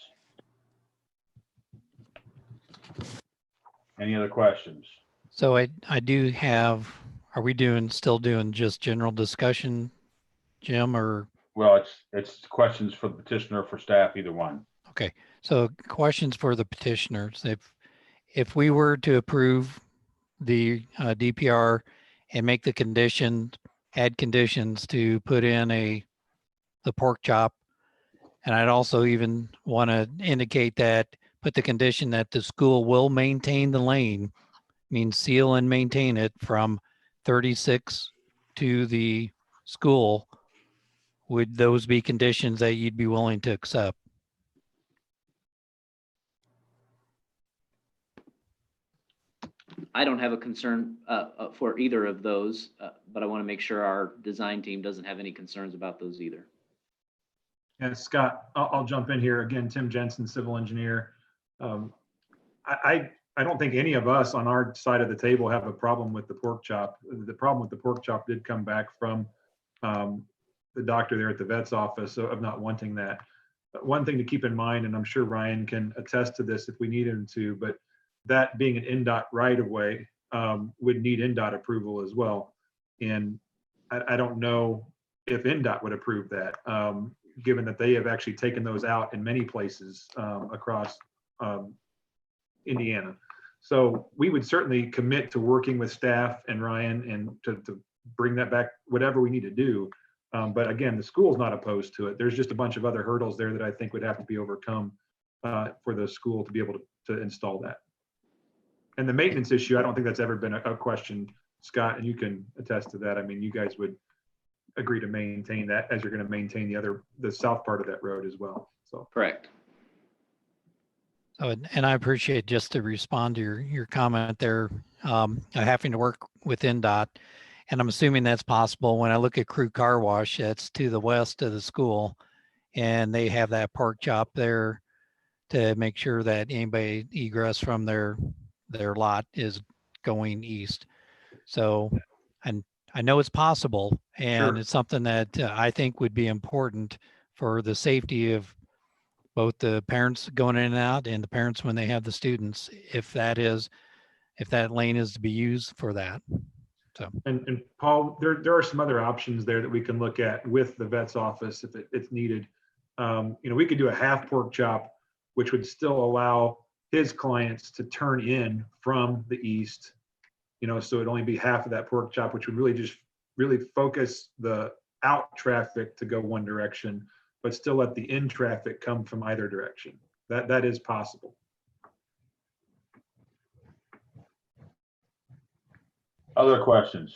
Any other questions? So I do have, are we still doing just general discussion, Jim, or? Well, it's questions for the petitioner, for staff, either one. Okay, so questions for the petitioners. If we were to approve the DPR and make the condition, add conditions to put in the pork chop, and I'd also even want to indicate that, put the condition that the school will maintain the lane, means seal and maintain it from 36 to the school. Would those be conditions that you'd be willing to accept? I don't have a concern for either of those, but I want to make sure our design team doesn't have any concerns about those either. Yeah, Scott, I'll jump in here again. Tim Jensen, civil engineer. I don't think any of us on our side of the table have a problem with the pork chop. The problem with the pork chop did come back from the doctor there at the vet's office of not wanting that. One thing to keep in mind, and I'm sure Ryan can attest to this if we need him to, but that being an NDOT right of way would need NDOT approval as well. And I don't know if NDOT would approve that, given that they have actually taken those out in many places across Indiana. So we would certainly commit to working with staff and Ryan and to bring that back, whatever we need to do. But again, the school's not opposed to it. There's just a bunch of other hurdles there that I think would have to be overcome for the school to be able to install that. And the maintenance issue, I don't think that's ever been a question Scott, and you can attest to that. I mean, you guys would agree to maintain that as you're going to maintain the south part of that road as well. So Correct. So, and I appreciate, just to respond to your comment there, having to work with NDOT. And I'm assuming that's possible. When I look at Crew Car Wash, that's to the west of the school, and they have that pork chop there to make sure that anybody egress from their lot is going east. So, and I know it's possible, and Sure. it's something that I think would be important for the safety of both the parents going in and out and the parents when they have the students, if that lane is to be used for that. So, and Paul, there are some other options there that we can look at with the vet's office if it's needed. We could do a half pork chop, which would still allow his clients to turn in from the east, so it'd only be half of that pork chop, which would really focus the out traffic to go one direction, but still let the in traffic come from either direction. That is possible. Other questions?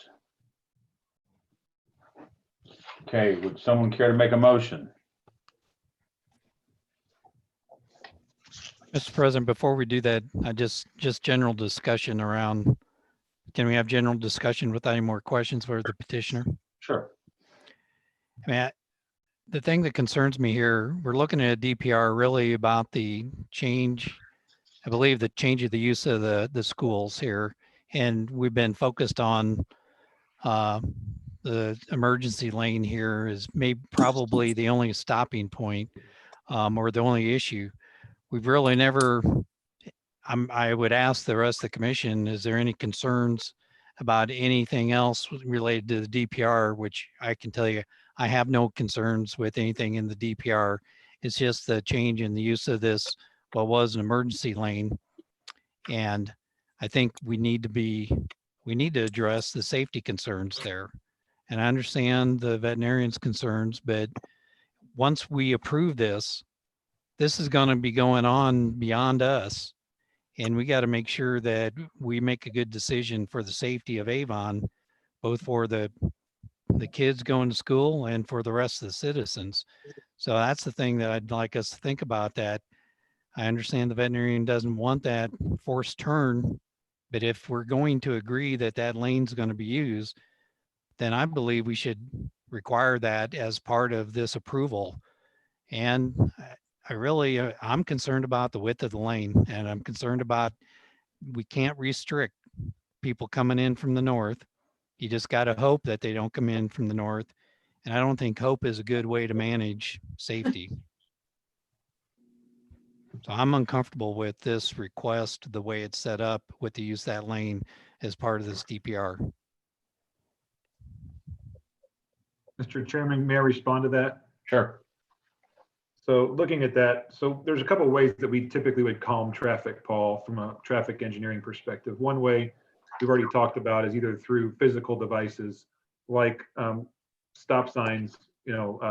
Okay, would someone care to make a motion? Mr. President, before we do that, I just general discussion around, can we have general discussion without any more questions for the petitioner? Sure. I mean, the thing that concerns me here, we're looking at a DPR really about the change, I believe the change of the use of the schools here. And we've been focused on the emergency lane here is probably the only stopping point or the only issue. We've really never, I would ask the rest of the commission, is there any concerns about anything else related to the DPR, which I can tell you, I have no concerns with anything in the DPR. It's just the change in the use of this, what was an emergency lane. And I think we need to address the safety concerns there. And I understand the veterinarian's concerns, but once we approve this is going to be going on beyond us. And we got to make sure that we make a good decision for the safety of Avon, both for the kids going to school and for the rest of the citizens. So that's the thing that I'd like us to think about. That I understand the veterinarian doesn't want that forced turn, but if we're going to agree that lane's going to be used, then I believe we should require that as part of this approval. And I'm concerned about the width of the lane, and I'm concerned about, we can't restrict people coming in from the north. You just got to hope that they don't come in from the north. And I don't think hope is a good way to manage safety. So I'm uncomfortable with this request, the way it's set up with the use of that lane as part of this DPR. Mr. Chairman, may I respond to that? Sure. So looking at that, so there's a couple of ways that we typically would calm traffic, Paul, from a traffic engineering perspective. One way we've already talked about is either through physical devices like stop signs,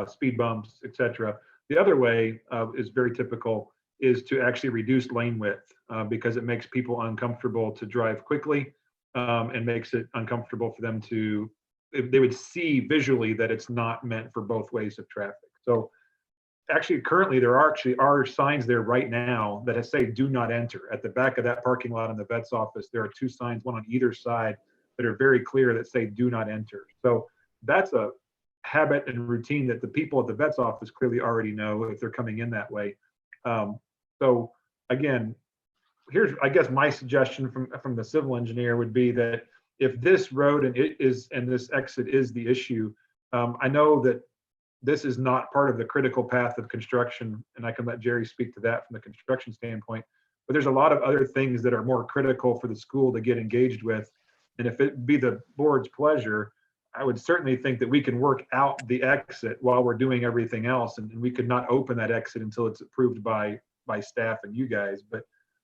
speed bumps, etc. The other way is very typical, is to actually reduce lane width because it makes people uncomfortable to drive quickly and makes it uncomfortable for them to, if they would see visually that it's not meant for both ways of traffic. So actually currently there are signs there right now that say do not enter. At the back of that parking lot in the vet's office, there are two signs, one on either side, that are very clear that say do not enter. So that's a habit and routine that the people at the vet's office clearly already know if they're coming in that way. So again, here's, I guess, my suggestion from the civil engineer would be that if this road and this exit is the issue, I know that this is not part of the critical path of construction, and I can let Jerry speak to that from the construction standpoint, but there's a lot of other things that are more critical for the school to get engaged with. And if it be the board's pleasure, I would certainly think that we can work out the exit while we're doing everything else. And we could not open that exit until it's approved by staff and you guys. But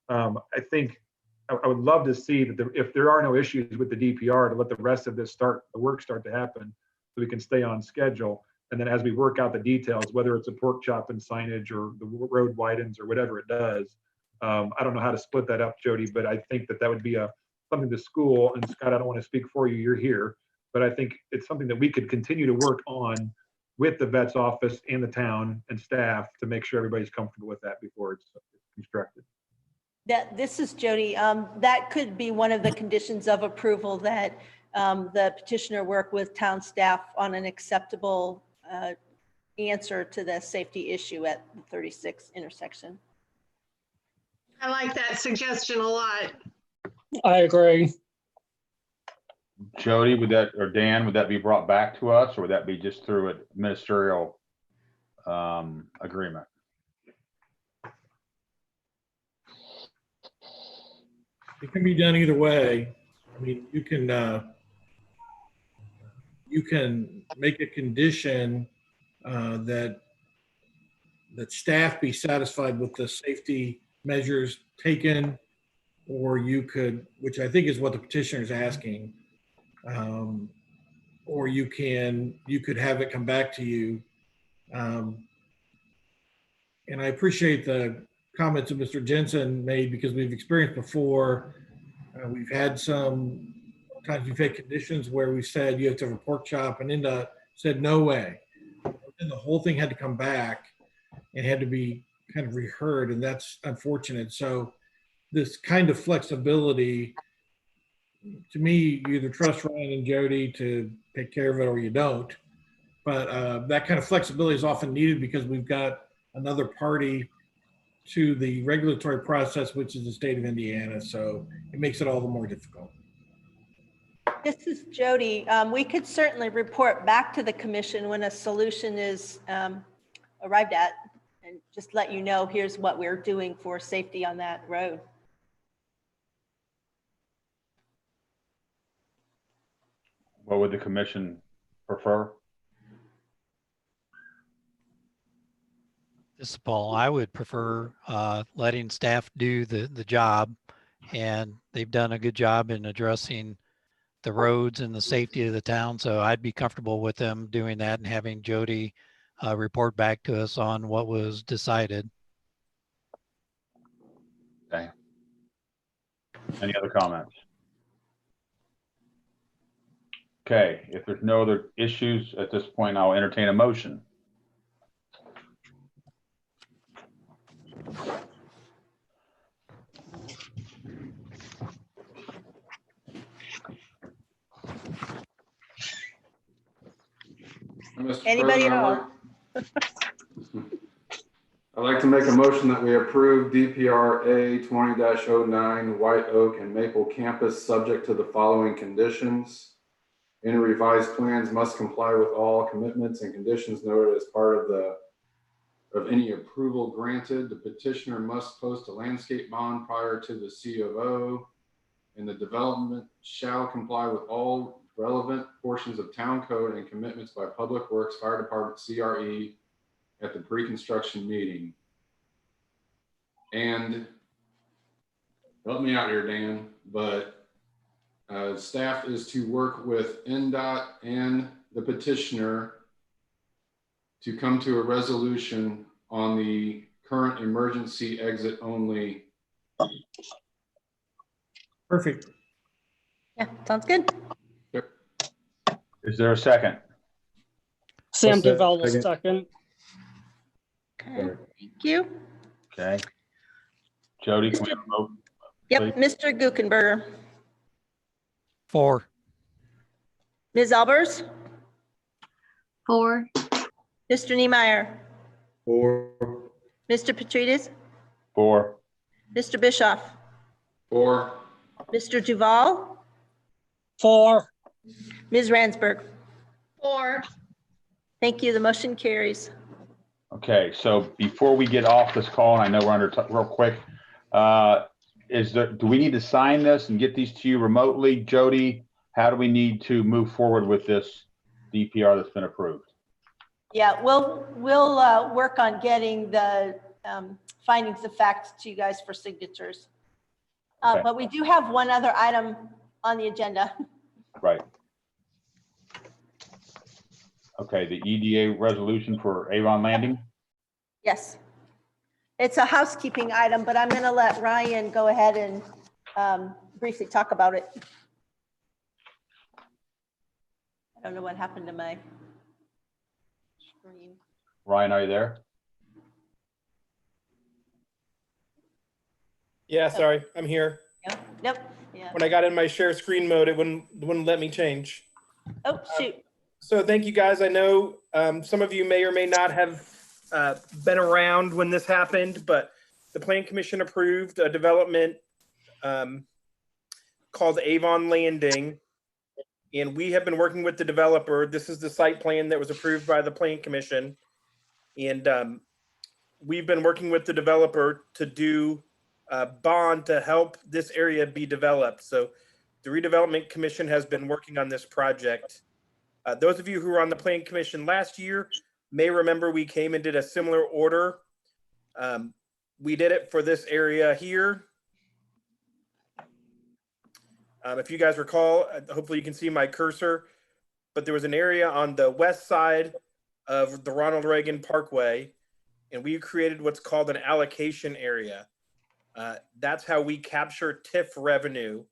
I think I would love to see that if there are no issues with the DPR, to let the rest of this the work start to happen so we can stay on schedule. And then as we work out the details, whether it's a pork chop and signage or the road widens or whatever it does, I don't know how to split that up, Jody, but I think that would be a something the school, and Scott, I don't want to speak for you, you're here, but I think it's something that we could continue to work on with the vet's office and the town and staff to make sure everybody's comfortable with that before it's constructed. This is Jody. That could be one of the conditions of approval, that the petitioner work with town staff on an acceptable answer to the safety issue at the 36 intersection. I like that suggestion a lot. I agree. Jody, would that, or Dan, would that be brought back to us, or would that be just through a ministerial agreement? It can be done either way. I mean, you can make a condition that staff be satisfied with the safety measures taken, or you could, which I think is what the petitioner is asking, or you could have it come back to you. And I appreciate the comments that Mr. Jensen made, because we've experienced before. We've had sometimes we've had conditions where we said you have to have a pork chop, and NDOT said no way. And the whole thing had to come back and had to be kind of reheard, and that's unfortunate. So this kind of flexibility, to me, you either trust Ryan and Jody to take care of it or you don't. But that kind of flexibility is often needed because we've got another party to the regulatory process, which is the state of Indiana. So it makes it all the more difficult. This is Jody. We could certainly report back to the commission when a solution is arrived at, and just let you know, here's what we're doing for safety on that road. What would the commission prefer? This is Paul. I would prefer letting staff do the job, and they've done a good job in addressing the roads and the safety of the town. So I'd be comfortable with them doing that and having Jody report back to us on what was decided. Okay. Any other comments? Okay, if there's no other issues at this point, I'll entertain a motion. Anybody at all? I'd like to make a motion that we approve DPRA 20-09 White Oak and Maple Campus, subject to the following conditions. Any revised plans must comply with all commitments and conditions noted as part of any approval granted. The petitioner must post a landscape bond prior to the C of O, and the development shall comply with all relevant portions of town code and commitments by Public Works, Fire Department, CRE at the pre-construction meeting. And help me out here, Dan, but staff is to work with NDOT and the petitioner to come to a resolution on the current emergency exit only. Perfect. Yeah, sounds good. Is there a second? Sam Duval will second. Okay, thank you. Okay. Jody, can we have a vote? Yep, Mr. Guckenberger. 4. Ms. Albers? 4. Mr. Niemeyer? 4. Mr. Petridis? 4. Mr. Bischoff? 4. Mr. Duval? 4. Ms. Ransberg? 4. Thank you. The motion carries. Okay, so before we get off this call, and I know we're under real quick, do we need to sign this and get these to you remotely? Jody, how do we need to move forward with this DPR that's been approved? Yeah, we'll work on getting the findings of facts to you guys for signatures. Okay. But we do have one other item on the agenda. Right. Okay, the EDA resolution for Avon Landing? Yes. It's a housekeeping item, but I'm going to let Ryan go ahead and briefly talk about it. I don't know what happened to my screen. Ryan, are you there? Yeah, sorry, I'm here. Nope. Yeah. When I got in my share screen mode, it wouldn't let me change. Oh, shoot. So thank you guys. I know some of you may or may not have been around when this happened, but the Plan Commission approved a development called Avon Landing. And we have been working with the developer. This is the site plan that was approved by the Plan Commission. And we've been working with the developer to do a bond to help this area be developed. So the Redevelopment Commission has been working on this project. Those of you who were on the Plan Commission last year may remember we came and did a similar order. We did it for this area here. If you guys recall, hopefully you can see my cursor, but there was an area on the west side of the Ronald Reagan Parkway, and we created what's called an allocation area. That's how we capture TIF revenue.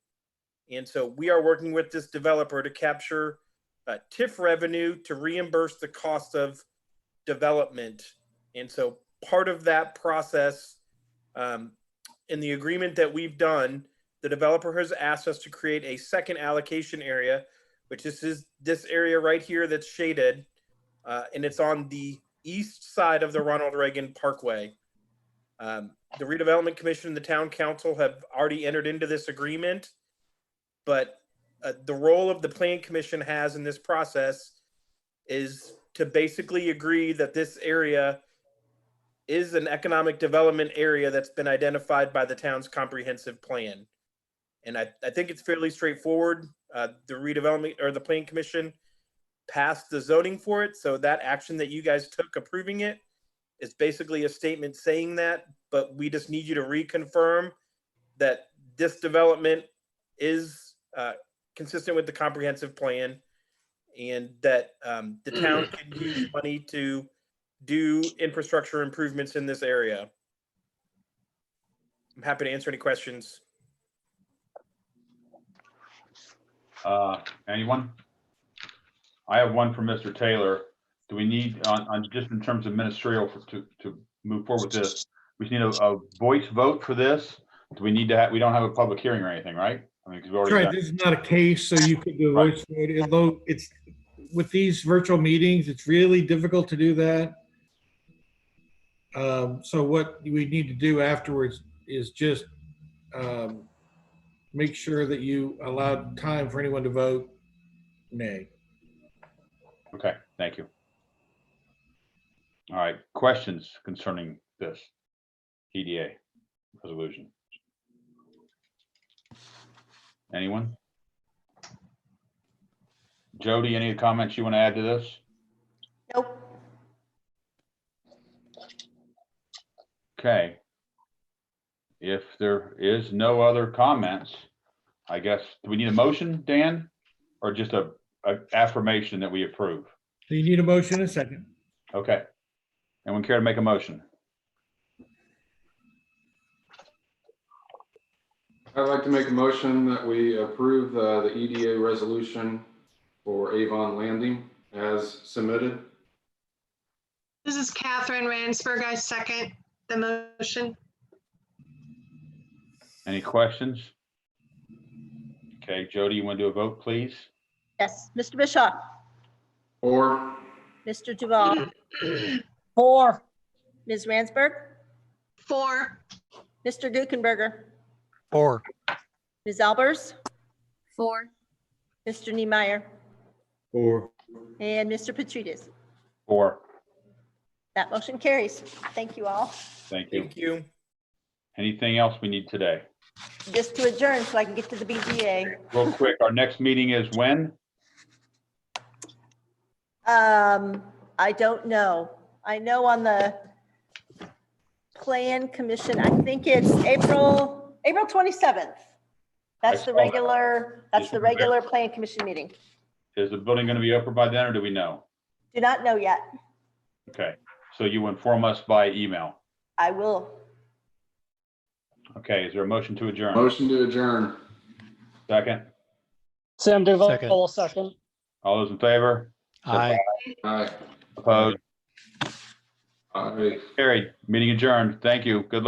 And so we are working with this developer to capture TIF revenue to reimburse the cost of development. And so part of that process in the agreement that we've done, the developer has asked us to create a second allocation area, which is this area right here that's shaded, and it's on the east side of the Ronald Reagan Parkway. The Redevelopment Commission and the Town Council have already entered into this agreement, but the role of the Plan Commission has in this process is to basically agree that this area is an economic development area that's been identified by the town's comprehensive plan. And I think it's fairly straightforward. The redevelopment or the Plan Commission passed the zoning for it. So that action that you guys took approving it is basically a statement saying that, but we just need you to reconfirm that this development is consistent with the comprehensive plan and that the town can use money to do infrastructure improvements in this area. I'm happy to answer any questions. Anyone? I have one from Mr. Taylor. Do we need, on just in terms of ministerial to move forward with this, we need a voice vote for this? Do we need to have, we don't have a public hearing or anything, right? I mean, 'cause we've already Right, done- this is not a case, so you could do a voice vote, although it's, with these virtual meetings, it's really difficult to do that. So what we need to do afterwards is just make sure that you allow time for anyone to vote nay. Okay, thank you. All right, questions concerning this EDA resolution? Anyone? Jody, any comments you want to add to this? Nope. Okay. If there is no other comments, I guess, do we need a motion, Dan? Or just a affirmation that we approve? So you need a motion and a second. Okay. Anyone care to make a motion? I'd like to make a motion that we approve the EDA resolution for Avon Landing as submitted. This is Catherine Ransberg. I second the motion. Any questions? Okay, Jody, you want to do a vote, please? Yes. Mr. Bischoff, Or Mr. Duval, 4, Ms. Ransberg, 4, Mr. Guckenberger, 4, Ms. Albers, 4, Mr. Niemeyer, 4. and Mr. Petridis. 4. That motion carries. Thank you all. Thank you. Thank you. Anything else we need today? Just to adjourn so I can get to the BZA. Real quick, our next meeting is when? I don't know. I know on the Plan Commission, I think it's April 27th. That's the regular Plan Commission meeting. Is the building going to be open by then, or do we know? Do not know yet. Okay, so you inform us by email. I will. Okay, is there a motion to adjourn? motion to adjourn. Second. Sam Duval, Second. second. All those in favor? Aye. Aye. Opposed? Aye. Carried. Meeting adjourned. Thank you. Good luck.